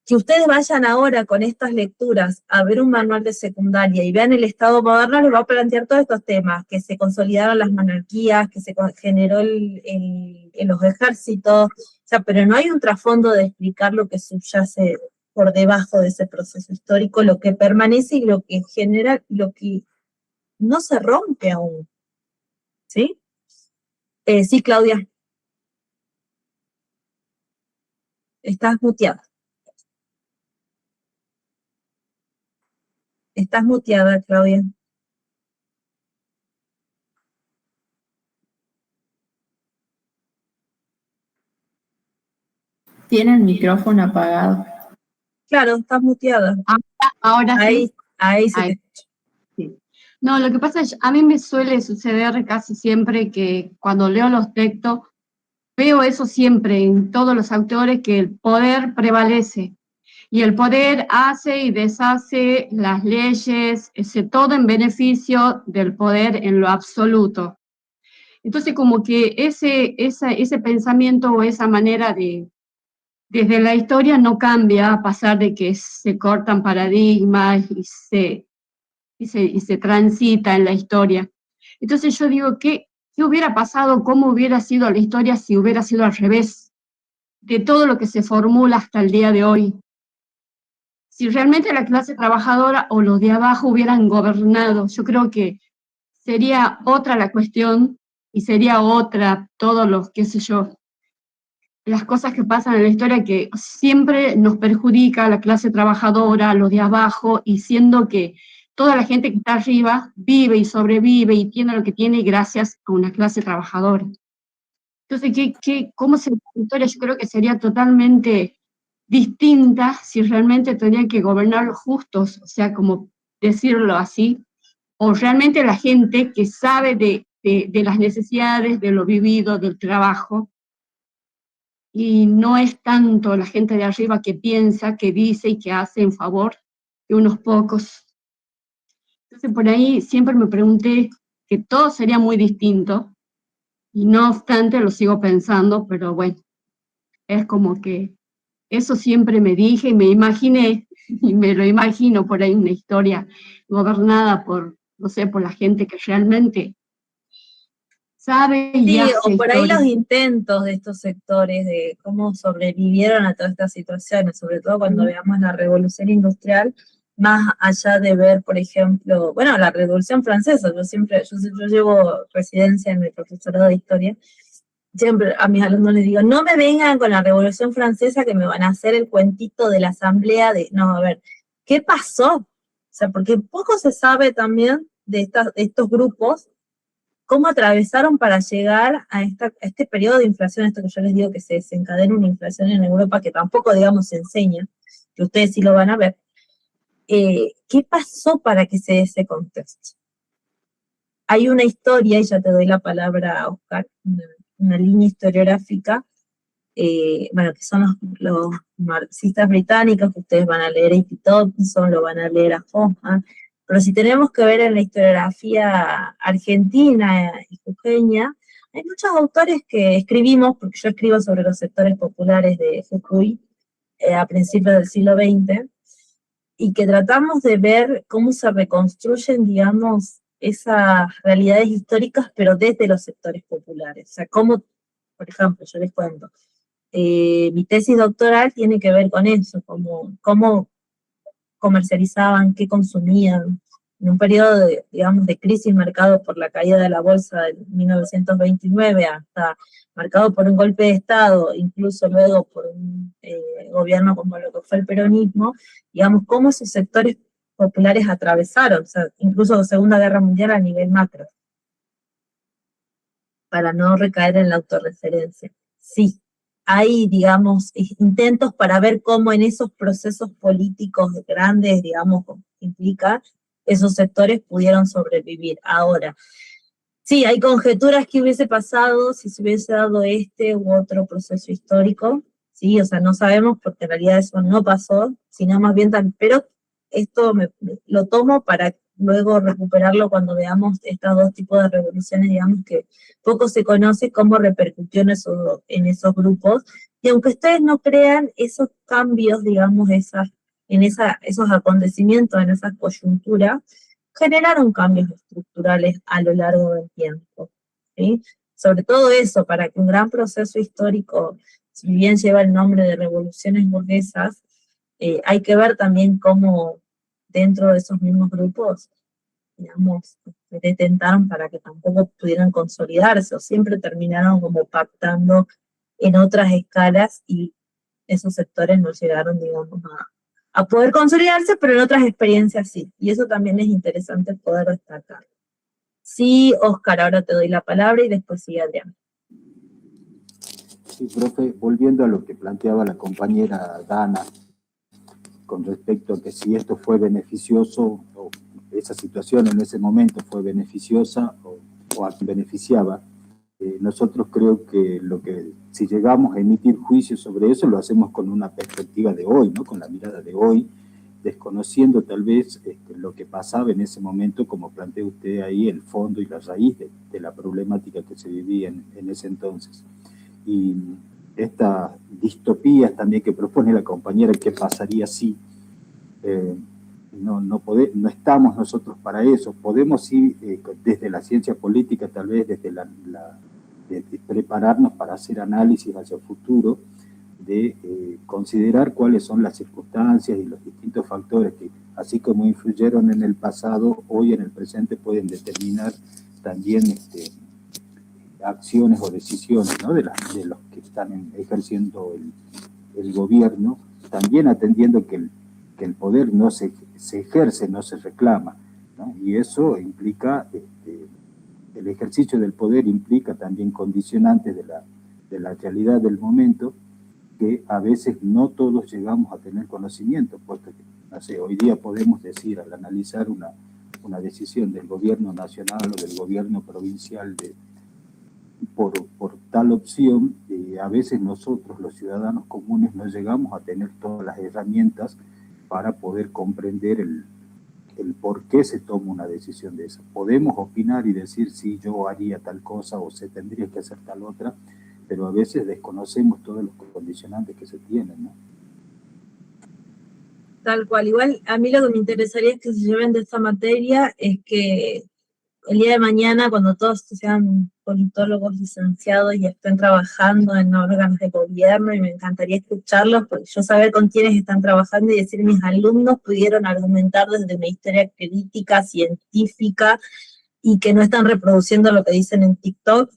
que ustedes vayan ahora con estas lecturas a ver un manual de secundaria y vean el Estado moderno, les va a plantear todos estos temas, que se consolidaron las monarquías, que se generó los ejércitos, o sea, pero no hay un trasfondo de explicar lo que subyace por debajo de ese proceso histórico, lo que permanece y lo que genera, lo que no se rompe aún, ¿sí? Sí, Claudia. Estás muteada. Estás muteada, Claudia.
Tiene el micrófono apagado.
Claro, estás muteada.
Ahora sí.
Ahí se
Ahí.
te escucha.
Sí. No, lo que pasa es, a mí me suele suceder casi siempre que cuando leo los textos, veo eso siempre en todos los autores, que el poder prevalece. Y el poder hace y deshace las leyes, todo en beneficio del poder en lo absoluto. Entonces, como que ese pensamiento o esa manera desde la historia no cambia, a pesar de que se cortan paradigmas y se transita en la historia. Entonces yo digo, ¿qué hubiera pasado, cómo hubiera sido la historia si hubiera sido al revés de todo lo que se formula hasta el día de hoy? Si realmente la clase trabajadora o los de abajo hubieran gobernado, yo creo que sería otra la cuestión y sería otra todos los, qué sé yo, las cosas que pasan en la historia que siempre nos perjudica a la clase trabajadora, a los de abajo, y siendo que toda la gente que está arriba vive y sobrevive y tiene lo que tiene gracias a una clase trabajadora. Entonces, ¿cómo sería la historia? Yo creo que sería totalmente distinta si realmente tendrían que gobernar los justos, o sea, como decirlo así, o realmente la gente que sabe de las necesidades, de lo vivido, del trabajo, y no es tanto la gente de arriba que piensa, que dice y que hace en favor de unos pocos. Entonces por ahí siempre me pregunté que todo sería muy distinto, y no obstante lo sigo pensando, pero bueno, es como que eso siempre me dije y me imaginé, y me lo imagino por ahí una historia gobernada por, no sé, por la gente que realmente sabe y hace
o por ahí
historia.
los intentos de estos sectores de cómo sobrevivieron a todas estas situaciones, sobre todo cuando veamos la revolución industrial, más allá de ver, por ejemplo, bueno, la revolución francesa, yo llevo residencia en el profesorado de historia, siempre a mis alumnos les digo, no me vengan con la revolución francesa que me van a hacer el cuentito de la asamblea no, a ver, ¿qué pasó? O sea, porque poco se sabe también de estos grupos, cómo atravesaron para llegar a este periodo de inflación, esto que yo les digo que se desencadena una inflación en Europa, que tampoco, digamos, se enseña, que ustedes sí lo van a ver, ¿qué pasó para que se dé ese contexto? Hay una historia, y ya te doy la palabra, Oscar, una línea historiográfica, bueno, que son los marxistas británicos, que ustedes van a leer a E.P. Thompson, lo van a leer a Hoffman, pero si tenemos que ver en la historiografía argentina y jujeña, hay muchos autores que escribimos, porque yo escribo sobre los sectores populares de Jujuy a principios del siglo XX, y que tratamos de ver cómo se reconstruyen, digamos, esas realidades históricas, pero desde los sectores populares. O sea, cómo, por ejemplo, yo les cuento, mi tesis doctoral tiene que ver con eso, cómo comercializaban, qué consumían, en un periodo de, digamos, de crisis marcado por la caída de la bolsa de 1929, hasta marcado por un golpe de Estado, incluso luego por un gobierno como lo que fue el peronismo, digamos, cómo esos sectores populares atravesaron, o sea, incluso la Segunda Guerra Mundial a nivel macro, para no recaer en la autorreferencia. Sí, hay, digamos, intentos para ver cómo en esos procesos políticos grandes, digamos, que implica, esos sectores pudieron sobrevivir. Ahora, sí, hay conjeturas que hubiese pasado si se hubiese dado este u otro proceso histórico, sí, o sea, no sabemos porque en realidad eso no pasó, sino más bien pero esto lo tomo para luego recuperarlo cuando veamos estos dos tipos de revoluciones, digamos, que poco se conoce cómo repercutió en esos grupos, y aunque ustedes no crean, esos cambios, digamos, esos acontecimientos, en esa coyuntura, generaron cambios estructurales a lo largo del tiempo, ¿sí? Sobre todo eso, para que un gran proceso histórico, si bien lleva el nombre de revoluciones burguesas, hay que ver también cómo dentro de esos mismos grupos, digamos, se detentaron para que tampoco pudieran consolidarse, o siempre terminaron como pactando en otras escalas, y esos sectores no llegaron, digamos, a poder consolidarse, pero en otras experiencias sí, y eso también es interesante poder destacar. Sí, Oscar, ahora te doy la palabra y después sigue Adrián.
Sí, profe, volviendo a lo que planteaba la compañera Dana, con respecto a que si esto fue beneficioso, o esa situación en ese momento fue beneficiosa o a quien beneficiaba, nosotros creo que si llegamos a emitir juicios sobre eso, lo hacemos con una perspectiva de hoy, ¿no? Con la mirada de hoy, desconociendo tal vez lo que pasaba en ese momento, como plantea usted ahí, el fondo y la raíz de la problemática que se vivía en ese entonces. Y estas distopías también que propone la compañera, ¿qué pasaría si? No estamos nosotros para eso. Podemos ir desde la ciencia política, tal vez desde de prepararnos para hacer análisis hacia el futuro, de considerar cuáles son las circunstancias y los distintos factores que, así como influyeron en el pasado, hoy en el presente pueden determinar también acciones o decisiones, ¿no? de los que están ejerciendo el gobierno, también atendiendo que el poder no se ejerce, no se reclama, ¿no? Y eso implica, el ejercicio del poder implica también condicionantes de la realidad del momento, que a veces no todos llegamos a tener conocimiento, puesto que, no sé, hoy día podemos decir, al analizar una decisión del gobierno nacional o del gobierno provincial por tal opción, a veces nosotros, los ciudadanos comunes, no llegamos a tener todas las herramientas para poder comprender el por qué se toma una decisión de esa. Podemos opinar y decir, sí, yo haría tal cosa o se tendría que hacer tal otra, pero a veces desconocemos todos los condicionantes que se tienen, ¿no?
Tal cual. Igual, a mí lo que me interesaría es que se lleven de esta materia es que el día de mañana, cuando todos sean politólogos licenciados y estén trabajando en órganos de gobierno, y me encantaría escucharlos, porque yo saber con quiénes están trabajando y decir, mis alumnos pudieron argumentar desde una historia crítica, científica, y que no están reproduciendo lo que dicen en TikTok,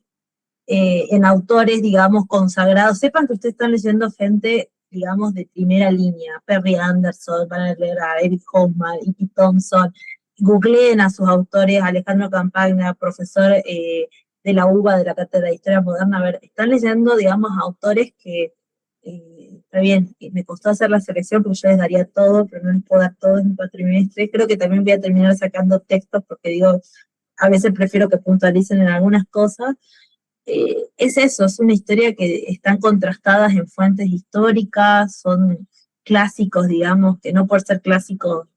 en autores, digamos, consagrados. Sepan que ustedes están leyendo gente, digamos, de primera línea. Perry Anderson, van a leer a Eric Hoffman, E.P. Thompson. Googleen a sus autores, Alejandro Campagna, profesor de la UBA, de la Cátedra de Historia Moderna. A ver, están leyendo, digamos, autores que está bien, me costó hacer la selección porque yo les daría todo, pero no les puedo dar todo en un cuatrimestre. Creo que también voy a terminar sacando textos porque digo, a veces prefiero que puntualicen en algunas cosas. Es eso, es una historia que están contrastadas en fuentes históricas, son clásicos, digamos, que no por ser clásicos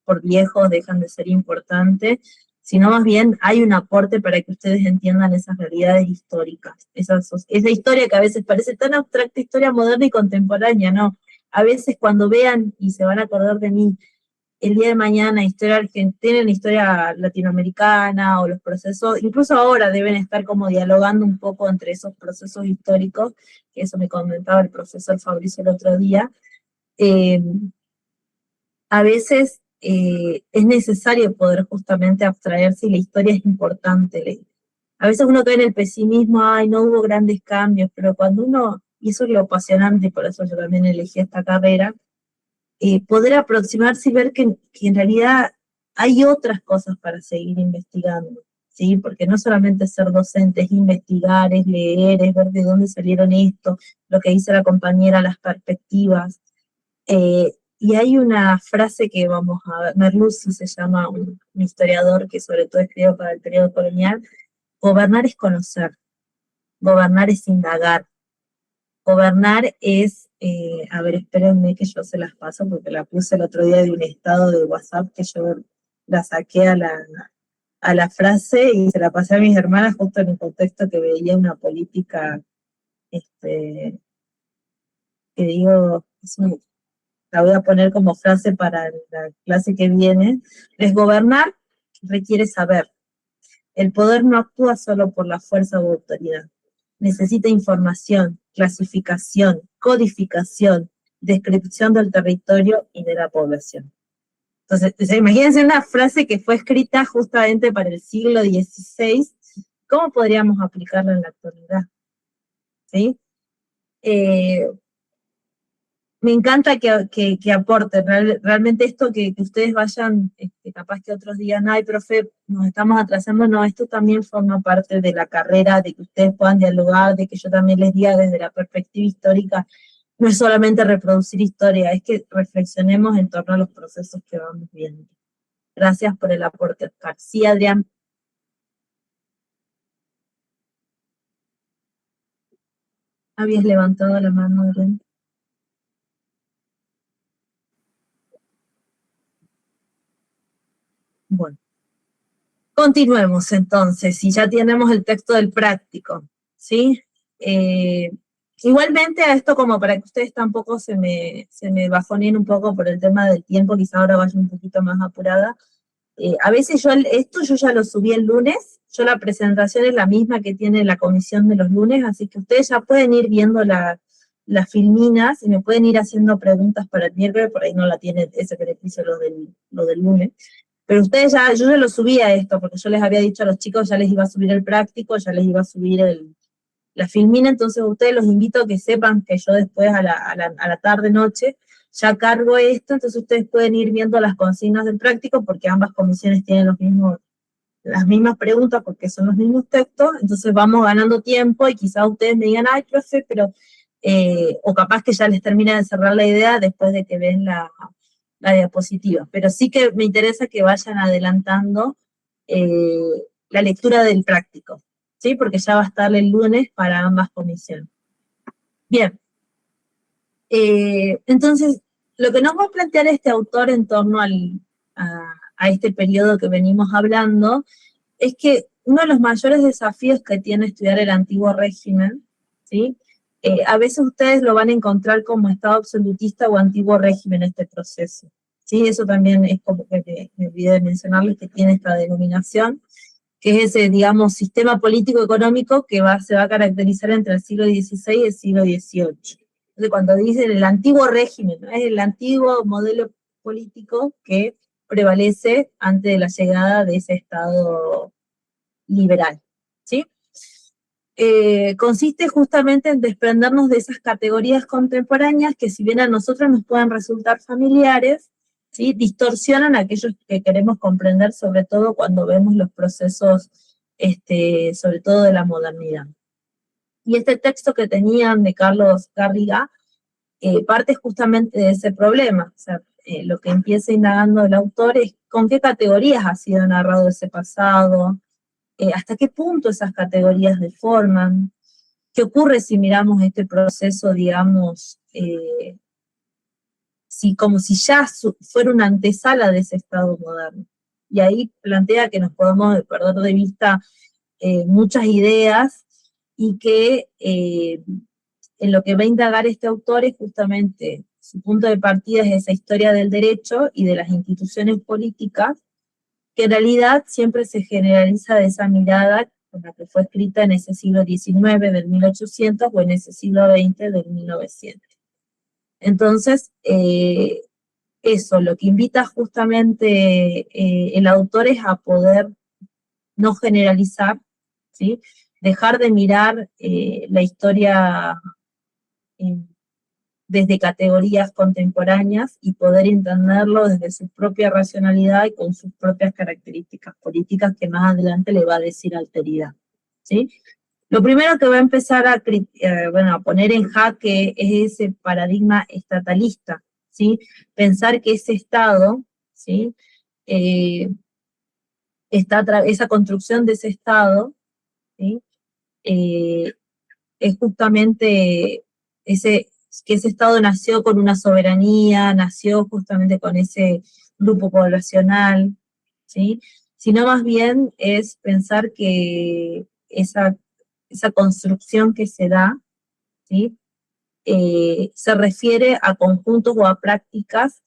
por viejos dejan de ser importantes, sino más bien hay un aporte para que ustedes entiendan esas realidades históricas, esa historia que a veces parece tan abstracta, historia moderna y contemporánea, ¿no? A veces cuando vean y se van a acordar de mí el día de mañana, historia argentina, historia latinoamericana o los procesos, incluso ahora deben estar como dialogando un poco entre esos procesos históricos, que eso me comentaba el profesor Fabricio el otro día. A veces es necesario poder justamente abstraerse y la historia es importante. A veces uno cae en el pesimismo, ay, no hubo grandes cambios, pero cuando uno, y eso es lo apasionante, por eso yo también elegí esta carrera, poder aproximarse y ver que en realidad hay otras cosas para seguir investigando, ¿sí? Porque no solamente ser docente, es investigar, es leer, es ver de dónde salieron esto, lo que dice la compañera, las perspectivas. Y hay una frase que vamos a ver, Merluzzi se llama, un historiador que sobre todo escribió para el periodo colonial, gobernar es conocer, gobernar es indagar, gobernar es, a ver, espérenme que yo se las paso porque la puse el otro día de un estado de WhatsApp que yo la saqué a la frase y se la pasé a mis hermanas justo en un contexto que veía una política, que digo, la voy a poner como frase para la clase que viene, es gobernar requiere saber. El poder no actúa solo por la fuerza u autoridad. Necesita información, clasificación, codificación, descripción del territorio y de la población. Entonces, imagínense una frase que fue escrita justamente para el siglo XVI, ¿cómo podríamos aplicarla en la actualidad? ¿Sí? Me encanta que aporten, realmente esto que ustedes vayan, capaz que otros digan, ay, profe, nos estamos atrasando, no, esto también forma parte de la carrera, de que ustedes puedan dialogar, de que yo también les diga desde la perspectiva histórica, no es solamente reproducir historia, es que reflexionemos en torno a los procesos que vamos viendo. Gracias por el aporte, Oscar. Sí, Adrián. Habías levantado la mano, Adrián. Bueno, continuemos entonces, si ya tenemos el texto del práctico, ¿sí? Igualmente a esto como para que ustedes tampoco se me bajoneen un poco por el tema del tiempo, quizá ahora vaya un poquito más apurada. A veces esto yo ya lo subí el lunes, yo la presentación es la misma que tiene la comisión de los lunes, así que ustedes ya pueden ir viendo las filminas y me pueden ir haciendo preguntas para el miércoles, por ahí no la tiene ese beneficio lo del lunes. Pero ustedes yo ya lo subí a esto, porque yo les había dicho a los chicos, ya les iba a subir el práctico, ya les iba a subir la filmina, entonces ustedes los invito a que sepan que yo después a la tarde-noche ya cargo esto, entonces ustedes pueden ir viendo las consignas del práctico, porque ambas comisiones tienen las mismas preguntas, porque son los mismos textos, entonces vamos ganando tiempo, y quizás ustedes me digan, ay, profe, pero, o capaz que ya les termina de cerrar la idea después de que ven la diapositiva, pero sí que me interesa que vayan adelantando la lectura del práctico, ¿sí? Porque ya va a estar el lunes para ambas comisiones. Bien, entonces, lo que nos va a plantear este autor en torno a este periodo que venimos hablando, es que uno de los mayores desafíos que tiene estudiar el antiguo régimen, ¿sí? A veces ustedes lo van a encontrar como estado absolutista o antiguo régimen este proceso. ¿Sí? Eso también es como que me olvidé de mencionarles que tiene esta denominación, que es ese, digamos, sistema político-económico que se va a caracterizar entre el siglo XVI y el siglo XVIII. Entonces, cuando dicen el antiguo régimen, ¿no? Es el antiguo modelo político que prevalece antes de la llegada de ese Estado liberal, ¿sí? Consiste justamente en desprendernos de esas categorías contemporáneas que si bien a nosotros nos pueden resultar familiares, ¿sí? Distorsionan aquellos que queremos comprender, sobre todo cuando vemos los procesos, sobre todo de la modernidad. Y este texto que tenían de Carlos Garriga, parte justamente de ese problema. O sea, lo que empieza indagando el autor es con qué categorías ha sido narrado ese pasado, hasta qué punto esas categorías deforman, qué ocurre si miramos este proceso, digamos, como si ya fuera una antesala de ese Estado moderno. Y ahí plantea que nos podemos perder de vista muchas ideas y que en lo que va a indagar este autor es justamente, su punto de partida es esa historia del derecho y de las instituciones políticas, que en realidad siempre se generaliza de esa mirada con la que fue escrita en ese siglo XIX del 1800 o en ese siglo XX del 1900. Entonces, eso, lo que invita justamente el autor es a poder no generalizar, ¿sí? Dejar de mirar la historia desde categorías contemporáneas y poder entenderlo desde su propia racionalidad y con sus propias características políticas que más adelante le va a decir alteridad, ¿sí? Lo primero que va a empezar a poner en jaque es ese paradigma estatalista, ¿sí? Pensar que ese Estado, ¿sí? Esa construcción de ese Estado, ¿sí? Es justamente que ese Estado nació con una soberanía, nació justamente con ese grupo poblacional, ¿sí? Sino más bien es pensar que esa construcción que se da, ¿sí? Se refiere a conjuntos o a prácticas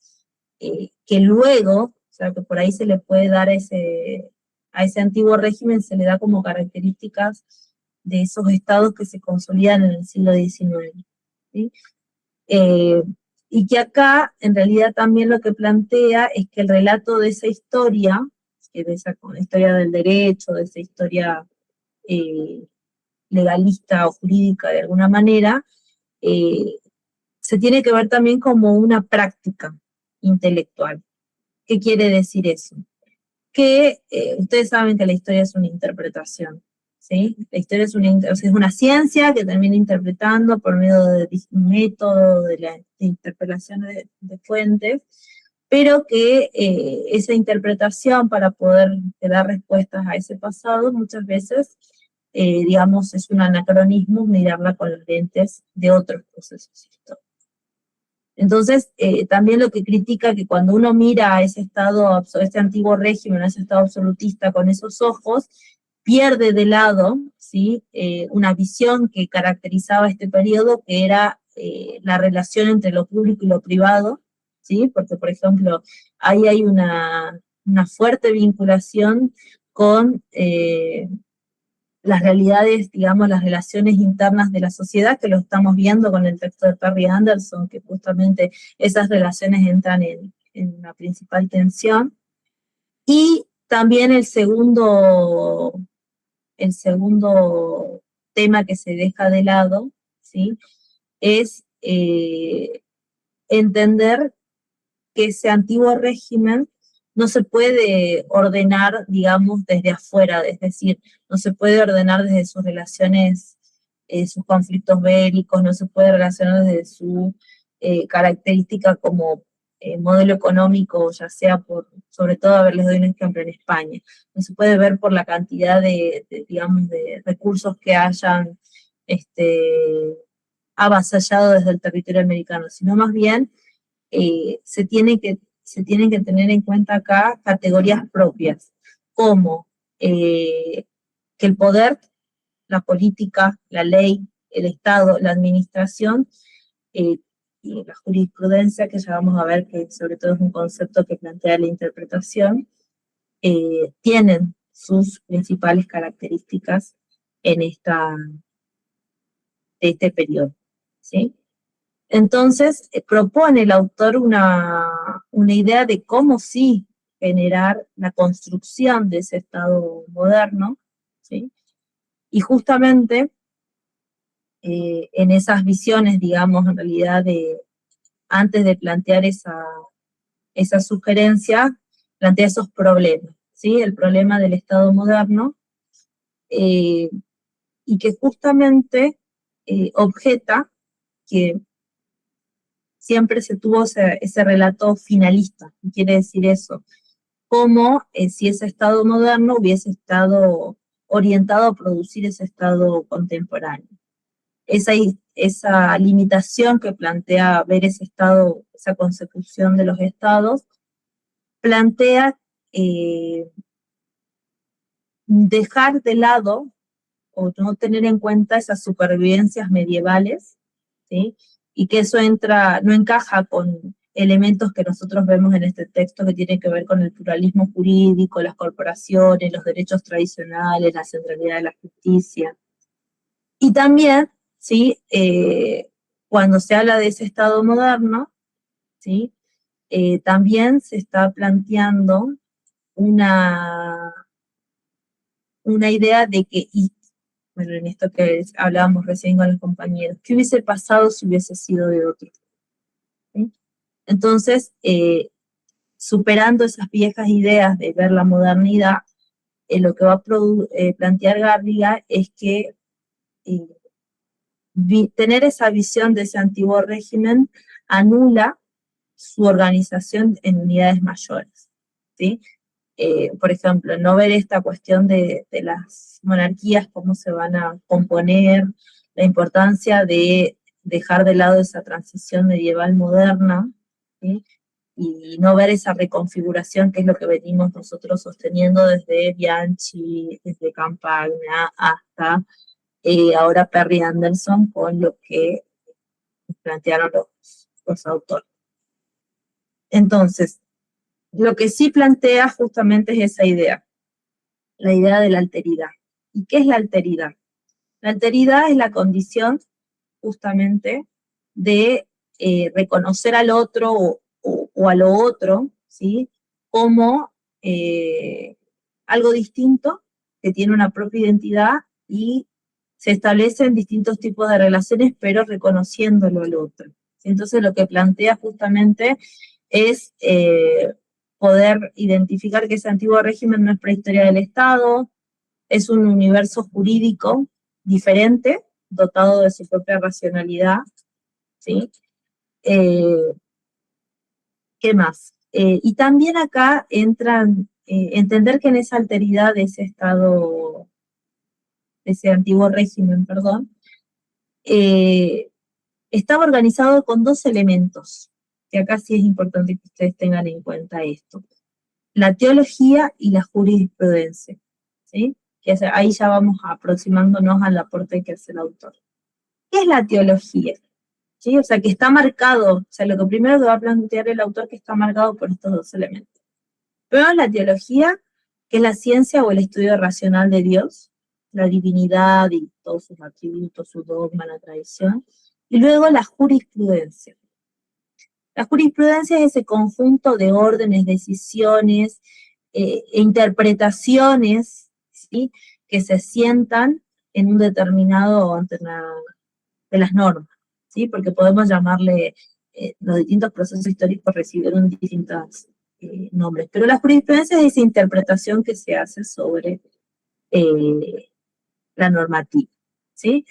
que luego, o sea, que por ahí se le puede dar a ese antiguo régimen, se le da como características de esos estados que se consolidan en el siglo XIX, ¿sí? Y que acá, en realidad, también lo que plantea es que el relato de esa historia, de esa historia del derecho, de esa historia legalista o jurídica de alguna manera, se tiene que ver también como una práctica intelectual. ¿Qué quiere decir eso? Que ustedes saben que la historia es una interpretación, ¿sí? La historia es una ciencia que termina interpretando por medio de un método de la interpelación de fuentes, pero que esa interpretación para poder dar respuestas a ese pasado muchas veces, digamos, es un anacronismo mirarla con los lentes de otros procesos históricos. Entonces, también lo que critica que cuando uno mira a ese Estado, ese antiguo régimen, a ese Estado absolutista con esos ojos, pierde de lado, ¿sí? Una visión que caracterizaba este periodo, que era la relación entre lo público y lo privado, ¿sí? Porque, por ejemplo, ahí hay una fuerte vinculación con las realidades, digamos, las relaciones internas de la sociedad, que lo estamos viendo con el texto de Perry Anderson, que justamente esas relaciones entran en la principal tensión. Y también el segundo tema que se deja de lado, ¿sí? Es entender que ese antiguo régimen no se puede ordenar, digamos, desde afuera, es decir, no se puede ordenar desde sus relaciones, sus conflictos bélicos, no se puede relacionar desde su característica como modelo económico, ya sea sobre todo, a ver, les doy un ejemplo en España, no se puede ver por la cantidad digamos, de recursos que hayan avasallado desde el territorio americano, sino más bien se tienen que tener en cuenta acá categorías propias, como que el poder, la política, la ley, el Estado, la administración, y la jurisprudencia, que ya vamos a ver que sobre todo es un concepto que plantea la interpretación, tienen sus principales características en este periodo, ¿sí? Entonces, propone el autor una idea de cómo sí generar la construcción de ese Estado moderno, ¿sí? Y justamente en esas visiones, digamos, en realidad, antes de plantear esa sugerencia, plantea esos problemas, ¿sí? El problema del Estado moderno, y que justamente objeta que siempre se tuvo ese relato finalista. ¿Qué quiere decir eso? Como si ese Estado moderno hubiese estado orientado a producir ese Estado contemporáneo. Esa limitación que plantea ver ese Estado, esa consecución de los Estados, plantea dejar de lado o no tener en cuenta esas supervivencias medievales, ¿sí? Y que eso no encaja con elementos que nosotros vemos en este texto que tienen que ver con el pluralismo jurídico, las corporaciones, los derechos tradicionales, la centralidad de la justicia. Y también, ¿sí? Cuando se habla de ese Estado moderno, ¿sí? También se está planteando una idea de que, bueno, en esto que hablábamos recién con los compañeros, ¿qué hubiese pasado si hubiese sido de otro? ¿Sí? Entonces, superando esas viejas ideas de ver la modernidad, lo que va a plantear Garriga es que tener esa visión de ese antiguo régimen anula su organización en unidades mayores, ¿sí? Por ejemplo, no ver esta cuestión de las monarquías, cómo se van a componer, la importancia de dejar de lado esa transición medieval moderna, ¿sí? Y no ver esa reconfiguración que es lo que venimos nosotros sosteniendo desde Bianchi, desde Campagna, hasta ahora Perry Anderson, con lo que plantearon los autores. Entonces, lo que sí plantea justamente es esa idea, la idea de la alteridad. ¿Y qué es la alteridad? La alteridad es la condición justamente de reconocer al otro o a lo otro, ¿sí? Como algo distinto, que tiene una propia identidad y se establecen distintos tipos de relaciones, pero reconociéndolo al otro. Entonces lo que plantea justamente es poder identificar que ese antiguo régimen no es prehistoria del Estado, es un universo jurídico diferente, dotado de su propia racionalidad, ¿sí? ¿Qué más? Y también acá entran, entender que en esa alteridad de ese Estado, de ese antiguo régimen, perdón, estaba organizado con dos elementos, que acá sí es importante que ustedes tengan en cuenta esto: la teología y la jurisprudencia, ¿sí? Que ahí ya vamos aproximándonos al aporte que hace el autor. ¿Qué es la teología? ¿Sí? O sea, que está marcado, o sea, lo que primero que va a plantear el autor que está marcado por estos dos elementos. Primero la teología, que es la ciencia o el estudio racional de Dios, la divinidad y todos sus atributos, su dogma, la tradición. Y luego la jurisprudencia. La jurisprudencia es ese conjunto de órdenes, decisiones e interpretaciones, ¿sí? Que se sientan en un determinado ante de las normas, ¿sí? Porque podemos llamarle, los distintos procesos históricos recibieron distintos nombres, pero la jurisprudencia es esa interpretación que se hace sobre la normativa, ¿sí?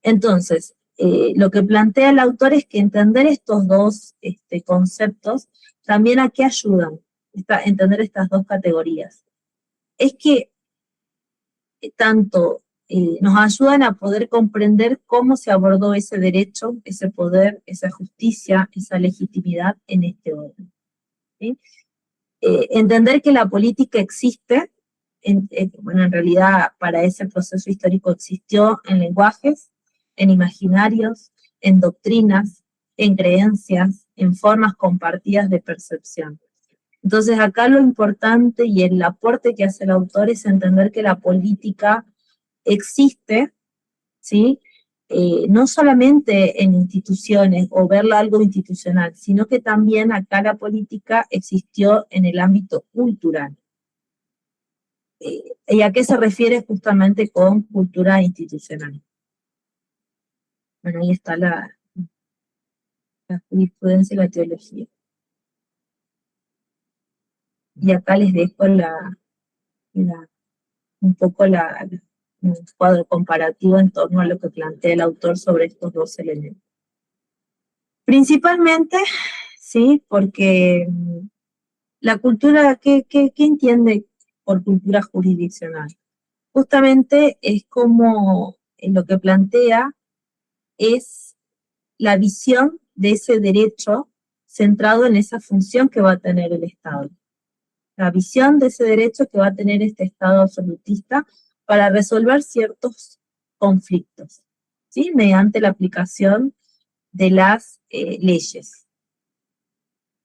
Entonces, lo que plantea el autor es que entender estos dos conceptos también a qué ayudan, entender estas dos categorías. Es que tanto nos ayudan a poder comprender cómo se abordó ese derecho, ese poder, esa justicia, esa legitimidad en este orden, ¿sí? Entender que la política existe, bueno, en realidad para ese proceso histórico existió en lenguajes, en imaginarios, en doctrinas, en creencias, en formas compartidas de percepción. Entonces acá lo importante y el aporte que hace el autor es entender que la política existe, ¿sí? No solamente en instituciones o verlo algo institucional, sino que también acá la política existió en el ámbito cultural. ¿Y a qué se refiere justamente con cultura institucional? Bueno, ahí está la jurisprudencia y la teología. Y acá les dejo un poco un cuadro comparativo en torno a lo que plantea el autor sobre estos dos elementos. Principalmente, sí, porque la cultura, ¿qué entiende por cultura jurisdiccional? Justamente es como lo que plantea es la visión de ese derecho centrado en esa función que va a tener el Estado. La visión de ese derecho que va a tener este Estado absolutista para resolver ciertos conflictos, ¿sí? Mediante la aplicación de las leyes.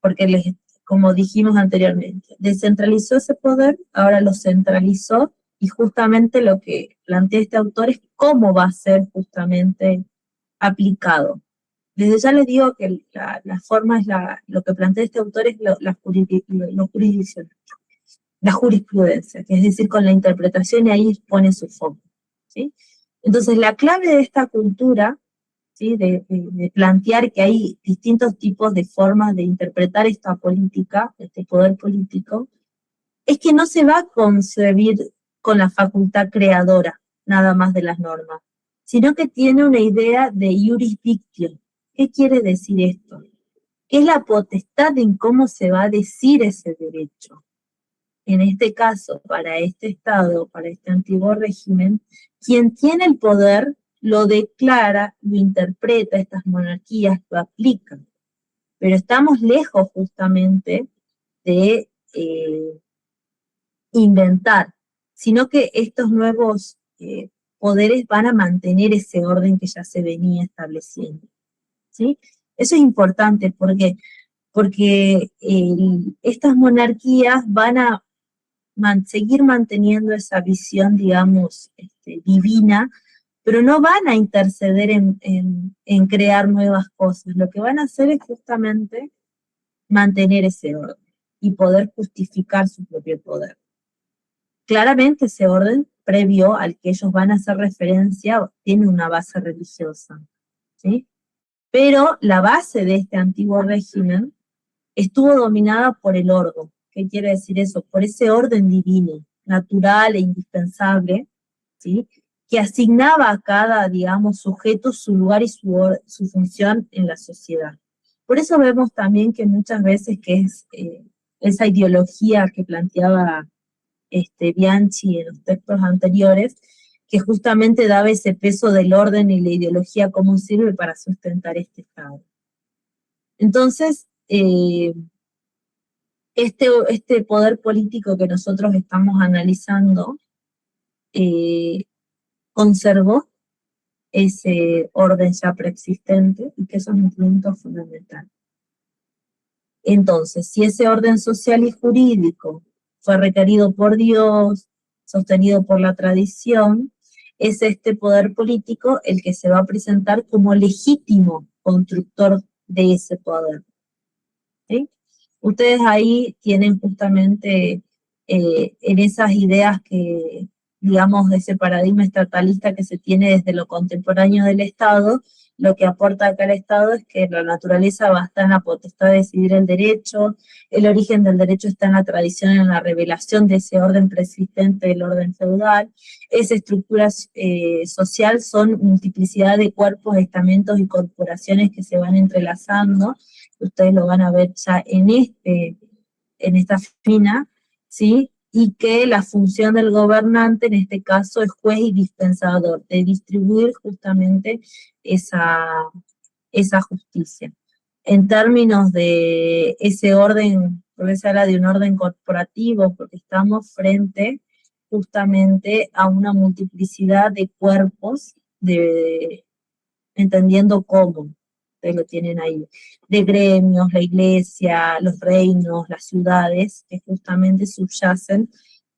Porque, como dijimos anteriormente, descentralizó ese poder, ahora lo centralizó, y justamente lo que plantea este autor es cómo va a ser justamente aplicado. Desde ya les digo que la forma es lo que plantea este autor es lo jurisdiccional, la jurisprudencia, que es decir, con la interpretación, y ahí pone su foco, ¿sí? Entonces, la clave de esta cultura, ¿sí? de plantear que hay distintos tipos de formas de interpretar esta política, este poder político, es que no se va a concebir con la facultad creadora, nada más de las normas, sino que tiene una idea de jurisdicción. ¿Qué quiere decir esto? Que es la potestad en cómo se va a decir ese derecho. En este caso, para este Estado, para este antiguo régimen, quien tiene el poder lo declara, lo interpreta, estas monarquías lo aplican. Pero estamos lejos justamente de inventar, sino que estos nuevos poderes van a mantener ese orden que ya se venía estableciendo, ¿sí? Eso es importante porque estas monarquías van a seguir manteniendo esa visión, digamos, divina, pero no van a interceder en crear nuevas cosas. Lo que van a hacer es justamente mantener ese orden y poder justificar su propio poder. Claramente ese orden previo al que ellos van a hacer referencia tiene una base religiosa, ¿sí? Pero la base de este antiguo régimen estuvo dominada por el ordo. ¿Qué quiere decir eso? Por ese orden divino, natural e indispensable, ¿sí? Que asignaba a cada, digamos, sujeto su lugar y su función en la sociedad. Por eso vemos también que muchas veces que es esa ideología que planteaba Bianchi en los textos anteriores, que justamente daba ese peso del orden y la ideología cómo sirve para sustentar este Estado. Entonces, este poder político que nosotros estamos analizando conservó ese orden ya preexistente, y que eso es un punto fundamental. Entonces, si ese orden social y jurídico fue requerido por Dios, sostenido por la tradición, es este poder político el que se va a presentar como legítimo constructor de ese poder, ¿sí? Ustedes ahí tienen justamente en esas ideas que, digamos, de ese paradigma estatalista que se tiene desde lo contemporáneo del Estado, lo que aporta acá el Estado es que la naturaleza va a estar en la potestad de decidir el derecho, el origen del derecho está en la tradición, en la revelación de ese orden preexistente del orden feudal, esa estructura social son multiplicidad de cuerpos, estamentos y corporaciones que se van entrelazando. Ustedes lo van a ver ya en esta fina, ¿sí? Y que la función del gobernante en este caso es juez y dispensador, de distribuir justamente esa justicia. En términos de ese orden, porque se habla de un orden corporativo, porque estamos frente justamente a una multiplicidad de cuerpos, entendiendo cómo. Ustedes lo tienen ahí, de gremios, la iglesia, los reinos, las ciudades, que justamente subyacen,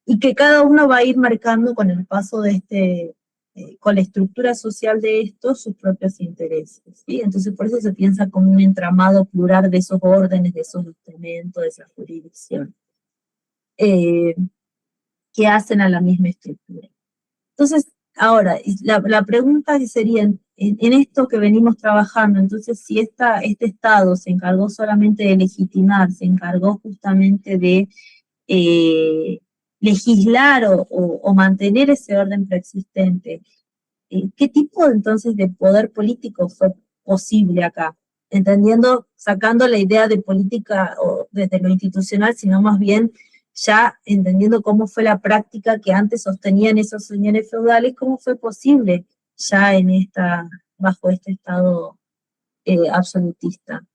y que cada uno va a ir marcando con el paso de con la estructura social de estos, sus propios intereses, ¿sí? Entonces por eso se piensa como un entramado plural de esos órdenes, de esos estamentos, de esa jurisdicción, que hacen a la misma estructura. Entonces, ahora, la pregunta sería, en esto que venimos trabajando, entonces si este Estado se encargó solamente de legitimar, se encargó justamente de legislar o mantener ese orden preexistente, ¿qué tipo entonces de poder político fue posible acá? entendiendo, sacando la idea de política o desde lo institucional, sino más bien ya entendiendo cómo fue la práctica que antes sostenían esos señores feudales, cómo fue posible ya bajo este estado absolutista.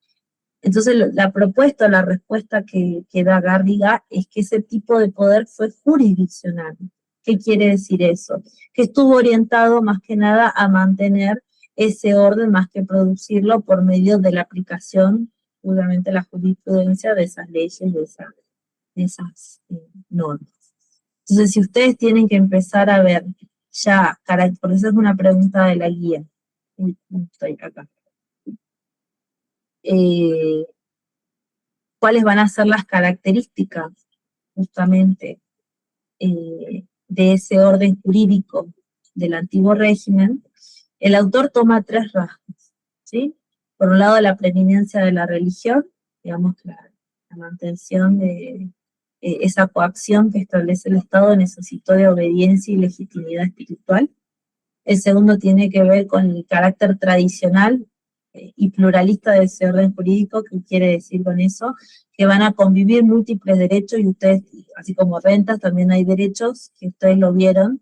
Entonces la propuesta, la respuesta que da Garriga es que ese tipo de poder fue jurisdiccional. ¿Qué quiere decir eso? Que estuvo orientado más que nada a mantener ese orden más que producirlo por medio de la aplicación, justamente la jurisprudencia de esas leyes, de esas normas. Entonces, si ustedes tienen que empezar a ver ya, por eso es una pregunta de la guía, estoy acá, cuáles van a ser las características justamente de ese orden jurídico del antiguo régimen, el autor toma 3 rasgos, ¿sí? Por un lado, la preeminencia de la religión, digamos, la mantención de esa coacción que establece el Estado necesitó de obediencia y legitimidad espiritual. El segundo tiene que ver con el carácter tradicional y pluralista de ese orden jurídico. ¿Qué quiere decir con eso? Que van a convivir múltiples derechos, y ustedes, así como rentas, también hay derechos, que ustedes lo vieron,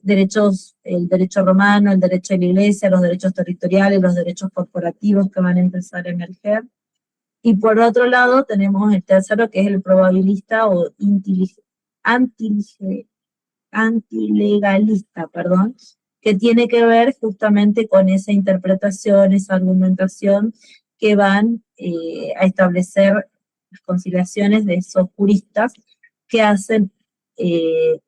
derechos, el derecho romano, el derecho de la iglesia, los derechos territoriales, los derechos corporativos que van a empezar a emerger. Y por otro lado tenemos el tercero, que es el probabilista o antilegalista, perdón, que tiene que ver justamente con esa interpretación, esa argumentación que van a establecer las conciliaciones de esos juristas que hacen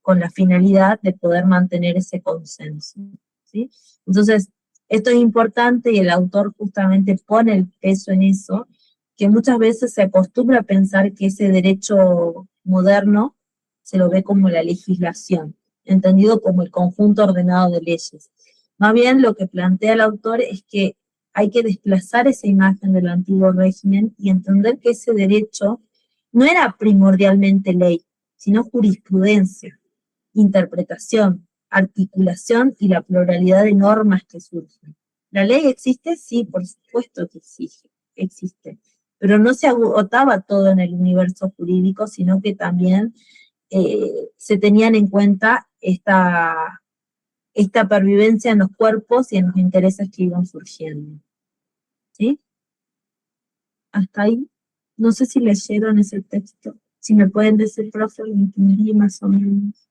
con la finalidad de poder mantener ese consenso, ¿sí? Entonces, esto es importante y el autor justamente pone el peso en eso, que muchas veces se acostumbra a pensar que ese derecho moderno se lo ve como la legislación, entendido como el conjunto ordenado de leyes. Más bien lo que plantea el autor es que hay que desplazar esa imagen del antiguo régimen y entender que ese derecho no era primordialmente ley, sino jurisprudencia, interpretación, articulación y la pluralidad de normas que surgen. ¿La ley existe? Sí, por supuesto que existe, pero no se agotaba todo en el universo jurídico, sino que también se tenían en cuenta esta pervivencia en los cuerpos y en los intereses que iban surgiendo. ¿Sí? Hasta ahí. No sé si leyeron ese texto. Si me pueden decir, profe, lo entendí más o menos.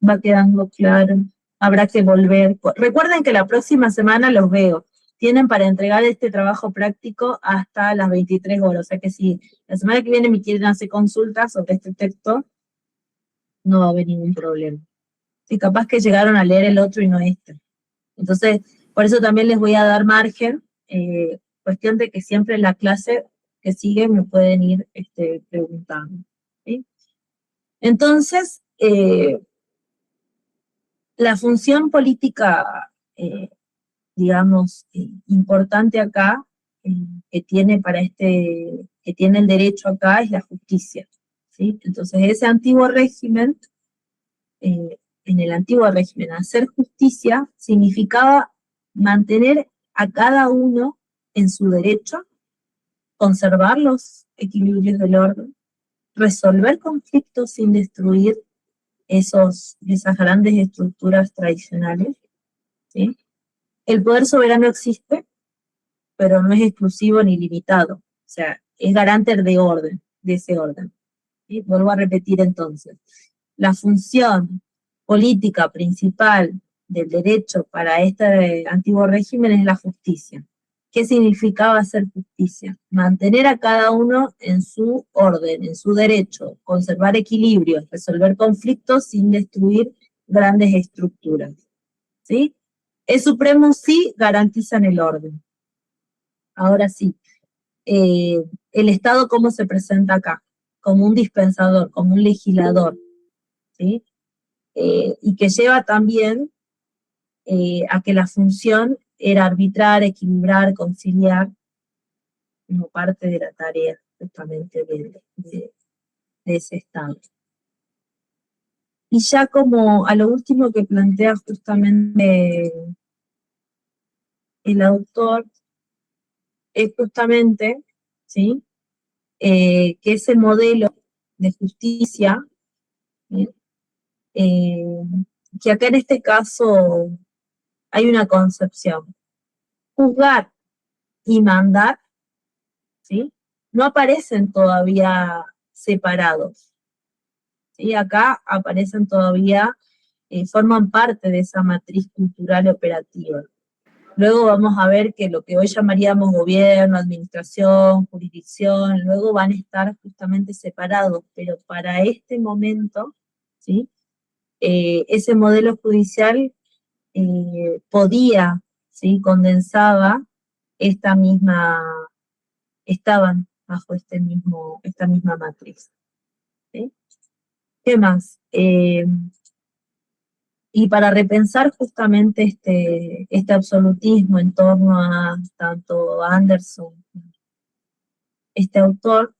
Va quedando claro. Habrá que volver. Recuerden que la próxima semana los veo. Tienen para entregar este trabajo práctico hasta las 23 horas. O sea que si la semana que viene me quieren hacer consultas sobre este texto, no va a haber ningún problema. Y capaz que llegaron a leer el otro y no este. Entonces, por eso también les voy a dar margen, cuestión de que siempre en la clase que sigue me pueden ir preguntando. ¿Sí? Entonces, la función política, digamos, importante acá, que tiene que tiene el derecho acá, es la justicia. ¿Sí? Entonces, ese antiguo régimen, en el antiguo régimen, hacer justicia significaba mantener a cada uno en su derecho, conservar los equilibrios del orden, resolver conflictos sin destruir esas grandes estructuras tradicionales. ¿Sí? El poder soberano existe, pero no es exclusivo ni limitado. O sea, es garante de orden, de ese orden. ¿Sí? Vuelvo a repetir entonces. La función política principal del derecho para este antiguo régimen es la justicia. ¿Qué significaba hacer justicia? Mantener a cada uno en su orden, en su derecho, conservar equilibrios, resolver conflictos sin destruir grandes estructuras. ¿Sí? Es supremo sí garantizan el orden. Ahora sí, el Estado ¿cómo se presenta acá? Como un dispensador, como un legislador, ¿sí? Y que lleva también a que la función era arbitrar, equilibrar, conciliar, como parte de la tarea justamente de ese Estado. Y ya como a lo último que plantea justamente el autor es justamente, ¿sí? Que ese modelo de justicia, ¿sí? Que acá en este caso hay una concepción. Juzgar y mandar, ¿sí? No aparecen todavía separados, ¿sí? Acá aparecen todavía, forman parte de esa matriz cultural operativa. Luego vamos a ver que lo que hoy llamaríamos gobierno, administración, jurisdicción, luego van a estar justamente separados, pero para este momento, ¿sí? Ese modelo judicial podía, ¿sí? Condensaba estaban bajo esta misma matriz, ¿sí? ¿Qué más? Y para repensar justamente este absolutismo en torno a tanto Anderson, este autor,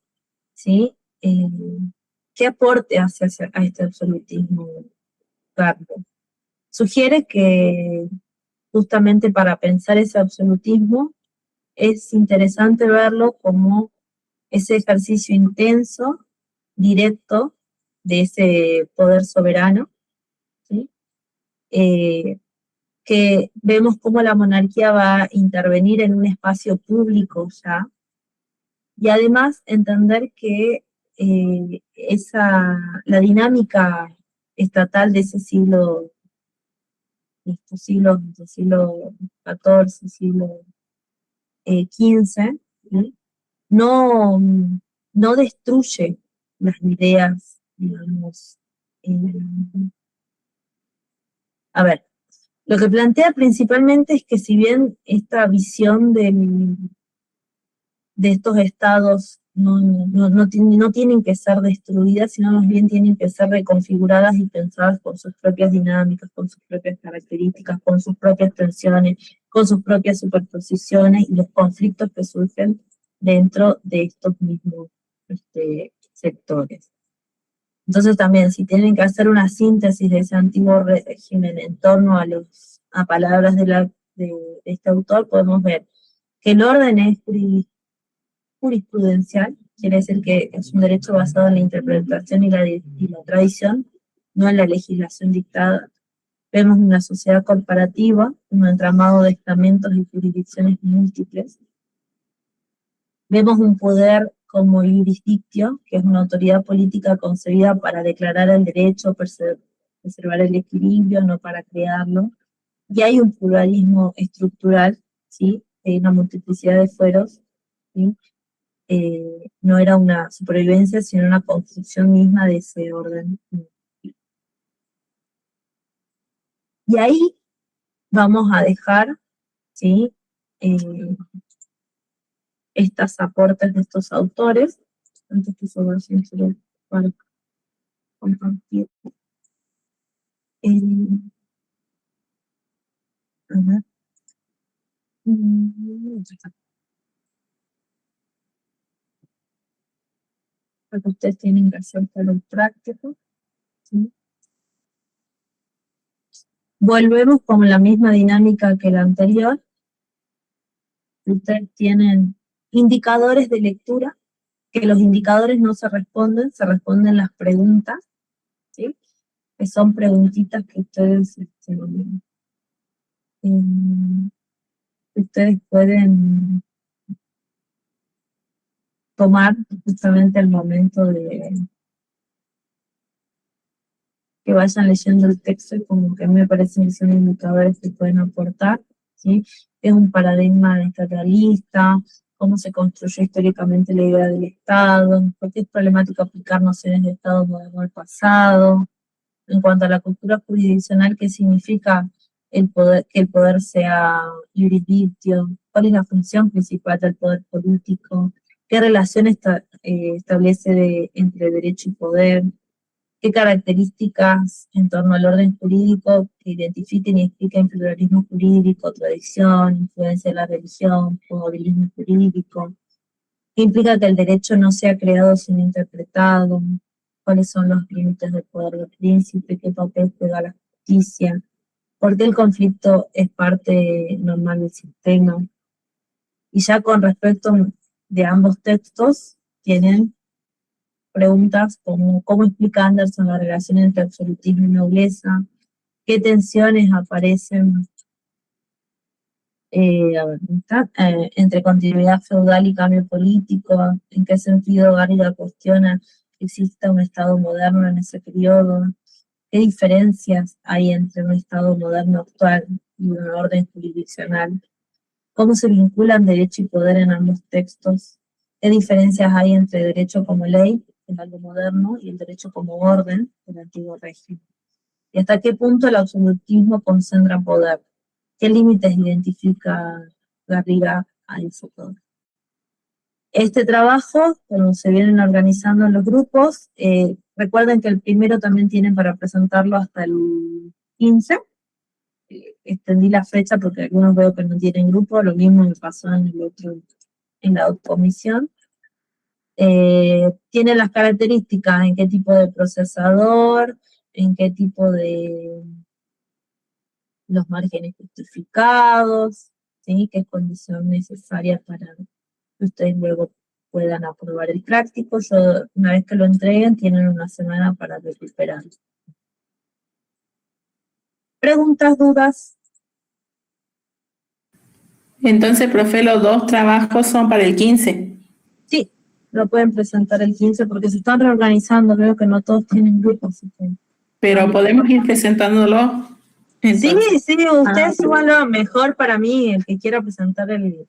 ¿sí? ¿Qué aporte hace a este absolutismo Carlos? Sugiere que justamente para pensar ese absolutismo es interesante verlo como ese ejercicio intenso, directo, de ese poder soberano, ¿sí? Que vemos cómo la monarquía va a intervenir en un espacio público ya, y además entender que la dinámica estatal de ese siglo XIV, siglo XV, ¿sí? no, no destruye las ideas, digamos. A ver, lo que plantea principalmente es que si bien esta visión de estos estados no tienen que ser destruidas, sino más bien tienen que ser reconfiguradas y pensadas por sus propias dinámicas, con sus propias características, con sus propias tensiones, con sus propias superposiciones y los conflictos que surgen dentro de estos mismos sectores. Entonces también, si tienen que hacer una síntesis de ese antiguo régimen en torno a palabras de este autor, podemos ver que el orden es jurisprudencial, quiere decir que es un derecho basado en la interpretación y la tradición, no en la legislación dictada. Vemos una sociedad corporativa, un entramado de estamentos y jurisdicciones múltiples. Vemos un poder como jurisdictio, que es una autoridad política concebida para declarar el derecho, preservar el equilibrio, no para crearlo. Y hay un pluralismo estructural, ¿sí? Una multiplicidad de fueros, ¿sí? No era una supervivencia, sino una construcción misma de ese orden. Y ahí vamos a dejar, ¿sí? Estos aportes de estos autores, antes que eso para compartir. A ver. Porque ustedes tienen que hacer lo práctico, ¿sí? Volvemos con la misma dinámica que la anterior. Ustedes tienen indicadores de lectura, que los indicadores no se responden las preguntas, ¿sí? Que son preguntitas que ustedes pueden tomar justamente al momento de que vayan leyendo el texto, y como que a mí me parecen que son indicadores que pueden aportar, ¿sí? Es un paradigma estatalista, cómo se construyó históricamente la idea del Estado, por qué es problemático aplicar nociones de Estado moderno al pasado, en cuanto a la cultura jurisdiccional, qué significa que el poder sea jurisdictio, cuál es la función principal del poder político, qué relación establece entre derecho y poder, qué características en torno al orden jurídico que identifiquen y expliquen pluralismo jurídico, tradición, influencia de la religión, probabilismo jurídico, qué implica que el derecho no sea creado sino interpretado, cuáles son los límites del poder del príncipe, qué papel juega la justicia, porque el conflicto es parte normal del sistema. Y ya con respecto de ambos textos, tienen preguntas como ¿cómo explica Anderson la relación entre absolutismo y nobleza? ¿Qué tensiones aparecen entre continuidad feudal y cambio político? ¿En qué sentido Garriga cuestiona que exista un Estado moderno en ese periodo? ¿Qué diferencias hay entre un Estado moderno actual y una orden jurisdiccional? ¿Cómo se vinculan derecho y poder en ambos textos? ¿Qué diferencias hay entre derecho como ley, el algo moderno, y el derecho como orden, el antiguo régimen? ¿Y hasta qué punto el absolutismo concentra poder? ¿Qué límites identifica Garriga a ese poder? Este trabajo, cuando se vienen organizando en los grupos, recuerden que el primero también tienen para presentarlo hasta el 15. Extendí la fecha porque algunos veo que no tienen grupo, lo mismo me pasó en la comisión. Tiene las características en qué tipo de procesador, en qué tipo de los márgenes justificados, ¿sí? Qué es condición necesaria para que ustedes luego puedan aprobar el práctico. Una vez que lo entreguen, tienen una semana para recuperarlo. ¿Preguntas, dudas?
Entonces, profe, los dos trabajos son para el 15.
Sí, lo pueden presentar el 15 porque se están reorganizando, veo que no todos tienen grupos.
Pero podemos ir presentándolo.
Sí, ustedes súbanlo mejor para mí, el que quiera presentar el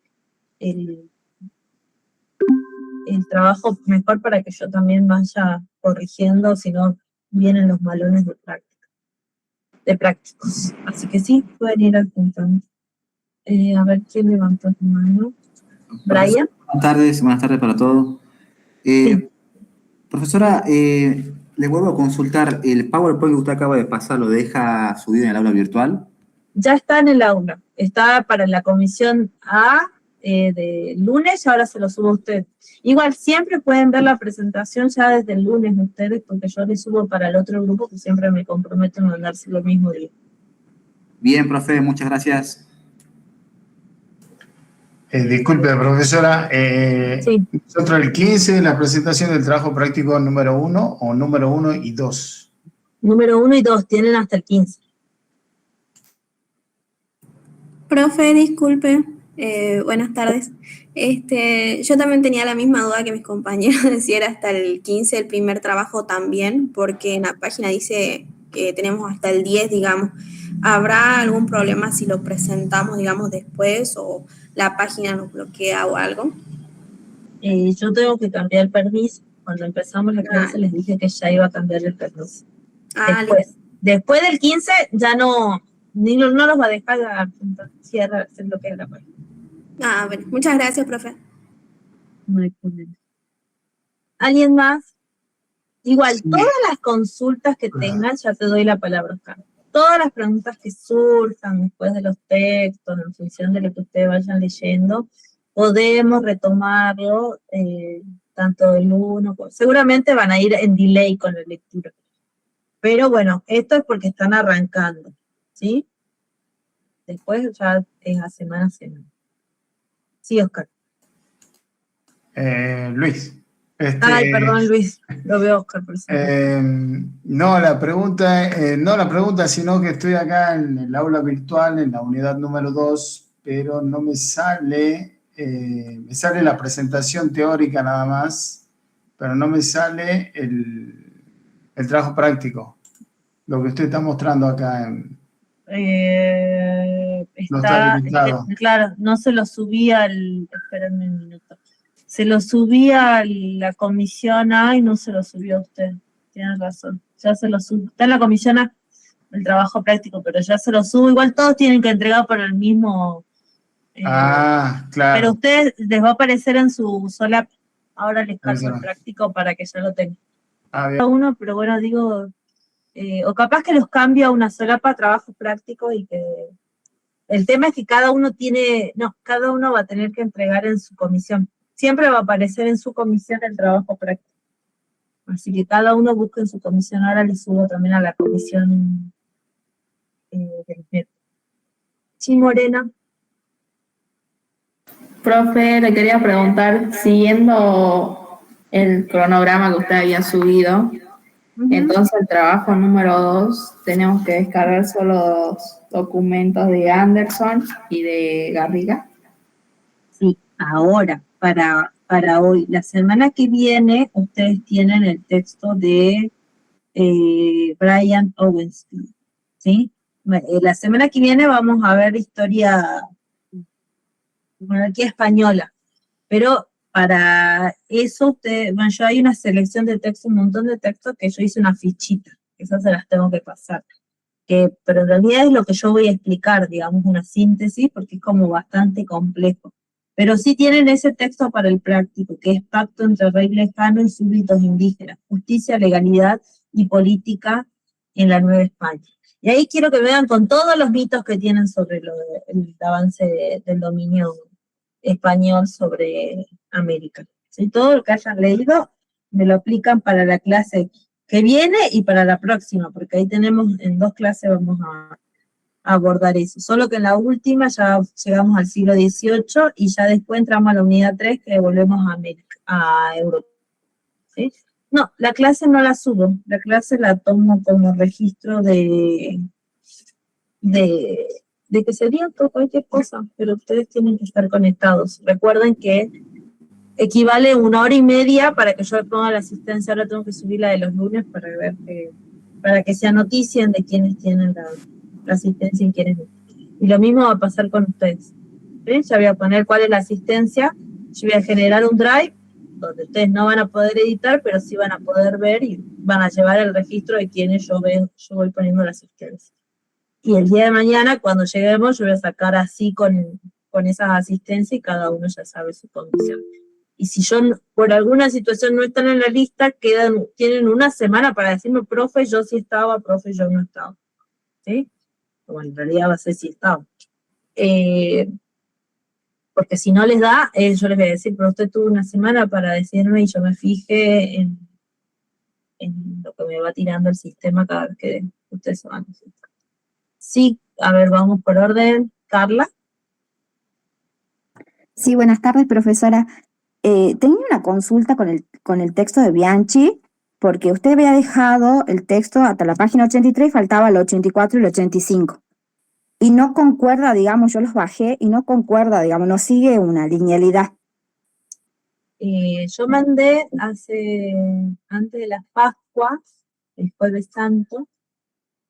trabajo mejor para que yo también vaya corrigiendo, si no vienen los malones de prácticos. Así que sí, pueden ir apuntando. A ver quién levantó su mano. Brian.
Buenas tardes para todos.
Sí.
Profesora, le vuelvo a consultar, ¿el PowerPoint que usted acaba de pasar lo deja subido en el aula virtual?
Ya está en el aula, está para la comisión A de lunes y ahora se lo subo a usted. Igual siempre pueden ver la presentación ya desde el lunes ustedes, porque yo les subo para el otro grupo que siempre me comprometo a mandárselo el mismo día.
Bien, profe, muchas gracias.
Disculpe, profesora,
sí.
Nosotros el 15, la presentación del trabajo práctico número 1 o número 1 y 2.
Número 1 y 2, tienen hasta el 15.
Profe, disculpe, buenas tardes. Yo también tenía la misma duda que mis compañeros, de si era hasta el 15 el primer trabajo también, porque en la página dice que tenemos hasta el 10, digamos. ¿Habrá algún problema si lo presentamos, digamos, después o la página nos bloquea o algo?
Yo tengo que cambiar el permiso. Cuando empezamos la clase les dije que ya iba a cambiar el permiso. Después del 15 ya no los va a dejar, cierra, se bloquea la página.
Bueno, muchas gracias, profe.
No hay problema. ¿Alguien más? Igual, todas las consultas que tengan, ya te doy la palabra, Oscar. Todas las preguntas que surjan después de los textos, en función de lo que ustedes vayan leyendo, podemos retomarlo, tanto el uno, seguramente van a ir en delay con la lectura. Pero bueno, esto es porque están arrancando, ¿sí? Después ya es a semana a semana. Sí, Oscar.
Luis.
Ay, perdón, Luis, lo veo Oscar.
No la pregunta, sino que estoy acá en el aula virtual, en la unidad número 2, pero no me sale, me sale la presentación teórica nada más, pero no me sale el trabajo práctico, lo que usted está mostrando acá
está claro, no se lo subí espérenme un minuto. Se lo subí a la comisión A y no se lo subió a usted. Tienen razón. Ya se lo subo. Está en la comisión A, el trabajo práctico, pero ya se lo subo. Igual todos tienen que entregar por el mismo.
Claro.
Pero a ustedes les va a aparecer en su sola. Ahora les cargo el práctico para que ya lo tengan. Uno, pero bueno, digo, o capaz que los cambio a una solapa trabajo práctico y que. El tema es que cada uno va a tener que entregar en su comisión. Siempre va a aparecer en su comisión el trabajo práctico. Así que cada uno busque en su comisión. Ahora le subo también a la comisión de los miércoles. Sí, Morena.
Profe, le quería preguntar, siguiendo el cronograma que usted había subido, entonces el trabajo número 2, tenemos que descargar solo los documentos de Anderson y de Garriga.
Sí, ahora, para hoy. La semana que viene, ustedes tienen el texto de Brian Owensby, ¿sí? La semana que viene vamos a ver monarquía española, pero para eso yo hay una selección de textos, un montón de textos que yo hice una fichita, esas se las tengo que pasar, pero en realidad es lo que yo voy a explicar, digamos, una síntesis, porque es como bastante complejo. Pero sí tienen ese texto para el práctico, que es Pacto entre Rey Lejano y súbditos indígenas, justicia, legalidad y política en la Nueva España. Y ahí quiero que vean con todos los mitos que tienen sobre el avance del dominio español sobre América. ¿Sí? Todo lo que hayan leído me lo aplican para la clase que viene y para la próxima, porque ahí tenemos, en 2 clases vamos a abordar eso. Solo que en la última ya llegamos al siglo XVIII y ya después entramos a la unidad 3 que volvemos a Europa. ¿Sí? No, la clase no la subo, la clase la tomo como registro de que sería todo cualquier cosa, pero ustedes tienen que estar conectados. Recuerden que equivale 1 hora y media para que yo le ponga la asistencia. Ahora tengo que subir la de los lunes para ver para que se noticien de quienes tienen la asistencia y quienes no. Y lo mismo va a pasar con ustedes. ¿Sí? Ya voy a poner cuál es la asistencia, yo voy a generar un drive donde ustedes no van a poder editar, pero sí van a poder ver y van a llevar el registro de quienes yo voy poniendo la asistencia. Y el día de mañana, cuando lleguemos, yo voy a sacar así con esas asistencias y cada uno ya sabe su condición. Y si yo por alguna situación no están en la lista, tienen una semana para decirme, profe, yo sí estaba, profe, yo no estaba. ¿Sí? Bueno, en realidad va a ser si estaba. Porque si no les da, yo les voy a decir, pero usted tuvo una semana para decirme y yo me fijé en lo que me va tirando el sistema cada vez que ustedes se van a necesitar. Sí, a ver, vamos por orden. Carla.
Sí, buenas tardes, profesora. Tenía una consulta con el texto de Bianchi, porque usted había dejado el texto hasta la página 83 y faltaba el 84 y el 85. Y no concuerda, digamos, yo los bajé y no concuerda, digamos, no sigue una linealidad.
Yo mandé antes de las Pascuas, el Jueves Santo,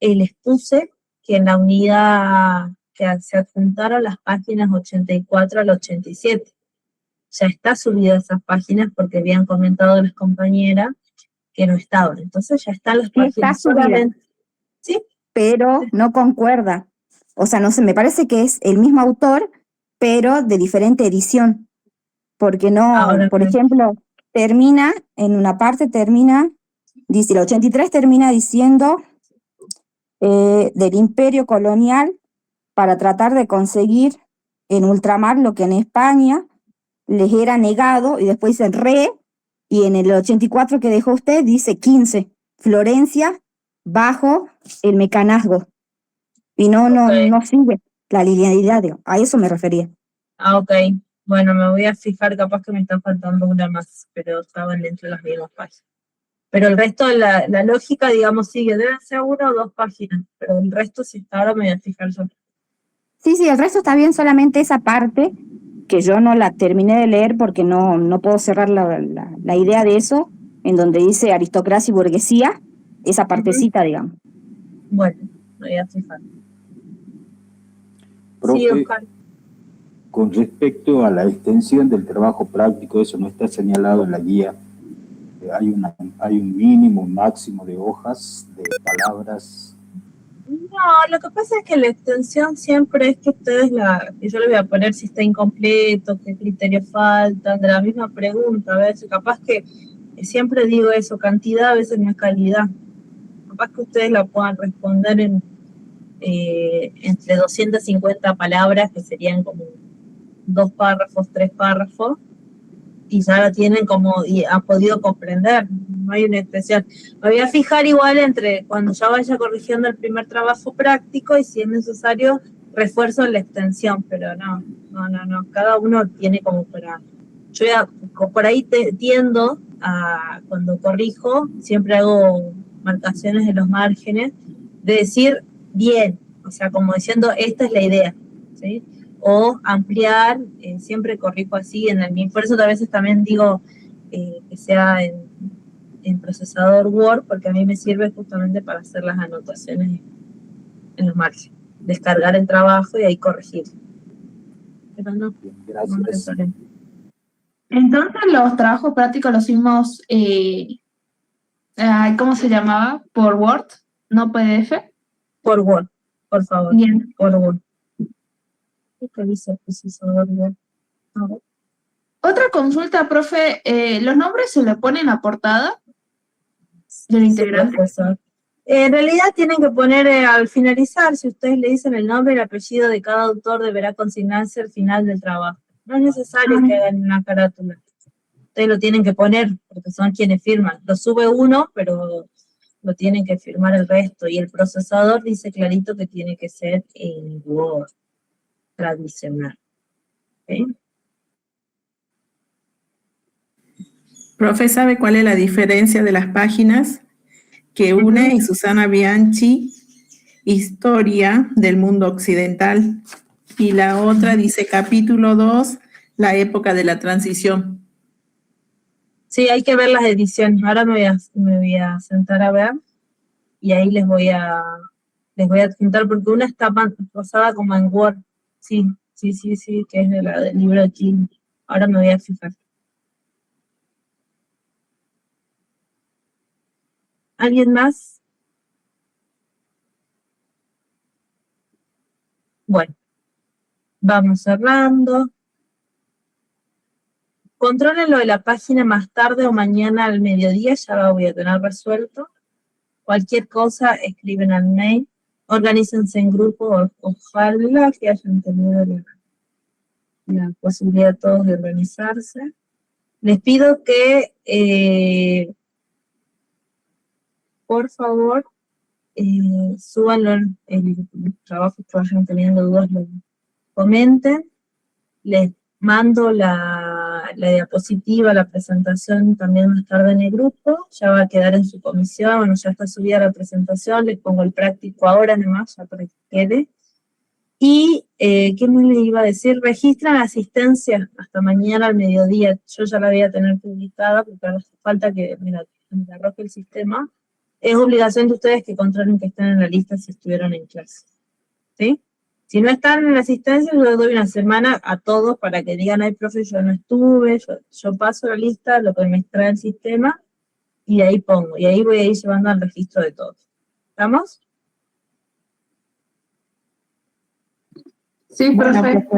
les puse que en la unidad que se adjuntaron las páginas 84 al 87. Ya está subida esas páginas porque habían comentado las compañeras que no estaban. Entonces ya están las páginas.
Está subida,
¿sí?
Pero no concuerda. O sea, no sé, me parece que es el mismo autor, pero de diferente edición. Porque no,
ahora,
por ejemplo, en una parte dice, el 83 termina diciendo del imperio colonial para tratar de conseguir en ultramar lo que en España les era negado, y después dice y en el 84 que dejó usted dice 15, Florencia bajo el mecanazgo. Y no sigue la linealidad, a eso me refería.
Ok, bueno, me voy a fijar, capaz que me está faltando una más, pero estaban dentro de las mismas páginas. Pero el resto de la lógica, digamos, sigue, deben ser 1 o 2 páginas, pero el resto, si está ahora, me voy a fijar yo.
Sí, el resto está bien, solamente esa parte que yo no la terminé de leer porque no puedo cerrar la idea de eso, en donde dice aristocracia y burguesía, esa partecita, digamos.
Bueno, me voy a fijar.
Profe,
sí, Oscar.
Con respecto a la extensión del trabajo práctico, eso no está señalado en la guía. Hay un mínimo, un máximo de hojas, de palabras.
No, lo que pasa es que la extensión siempre es que ustedes yo le voy a poner si está incompleto, qué criterios faltan, de la misma pregunta, a veces capaz que siempre digo eso, cantidad a veces no es calidad. Capaz que ustedes la puedan responder entre 250 palabras, que serían como 2 párrafos, 3 párrafos, y ya la tienen como, y han podido comprender, no hay una especial. Me voy a fijar igual entre cuando ya vaya corrigiendo el primer trabajo práctico y si es necesario refuerzo en la extensión, pero no, cada uno tiene como para... Yo ya por ahí tiendo a, cuando corrijo, siempre hago marcaciones en los márgenes, de decir bien, o sea, como diciendo, esta es la idea, ¿sí? O ampliar, siempre corrijo así en el mismo, por eso a veces también digo que sea en procesador Word, porque a mí me sirve justamente para hacer las anotaciones en los márgenes, descargar el trabajo y ahí corregir. Pero no,
Gracias.
Entonces los trabajos prácticos los hicimos, ¿cómo se llamaba? ¿Por Word? ¿No PDF?
Por Word, por favor.
Bien.
Por Word. ¿Qué dice procesador Word? A ver.
Otra consulta, profe, ¿los nombres se le ponen a portada del integrante?
En realidad tienen que poner al finalizar, si ustedes le dicen el nombre y el apellido de cada autor, deberá consignarse al final del trabajo. No es necesario que hagan una carátula. Ustedes lo tienen que poner, porque son quienes firman. Lo sube uno, pero lo tienen que firmar el resto. Y el procesador dice clarito que tiene que ser en Word tradicional. ¿Okay?
Profe, ¿sabe cuál es la diferencia de las páginas? Que una es Susana Bianchi, Historia del Mundo Occidental, y la otra dice capítulo 2, la época de la transición.
Sí, hay que ver las ediciones. Ahora me voy a sentar a ver y ahí les voy a adjuntar, porque una está pasada como en Word. Sí, que es del libro de Kim. Ahora me voy a fijar. ¿Alguien más? Bueno, vamos cerrando. Controlen lo de la página más tarde o mañana al mediodía, ya lo voy a tener resuelto. Cualquier cosa, escriben al mail. Organícense en grupo, ojalá que hayan tenido la posibilidad todos de organizarse. Les pido que, por favor, súbanlo el trabajo que vayan teniendo dudas, lo comenten. Les mando la diapositiva, la presentación también más tarde en el grupo, ya va a quedar en su comisión, bueno, ya está subida la presentación, les pongo el práctico ahora nomás, ya para que quede. Y, ¿qué más les iba a decir? Registran asistencia hasta mañana al mediodía, yo ya la voy a tener publicada, porque ahora hace falta que me arroje el sistema. Es obligación de ustedes que controlen que estén en la lista si estuvieron en clase, ¿sí? Si no están en la asistencia, yo les doy una semana a todos para que digan, ay, profe, yo no estuve, yo paso la lista, lo que me extrae el sistema, y ahí pongo, y ahí voy a ir llevando al registro de todos. ¿Estamos?
Sí, profe.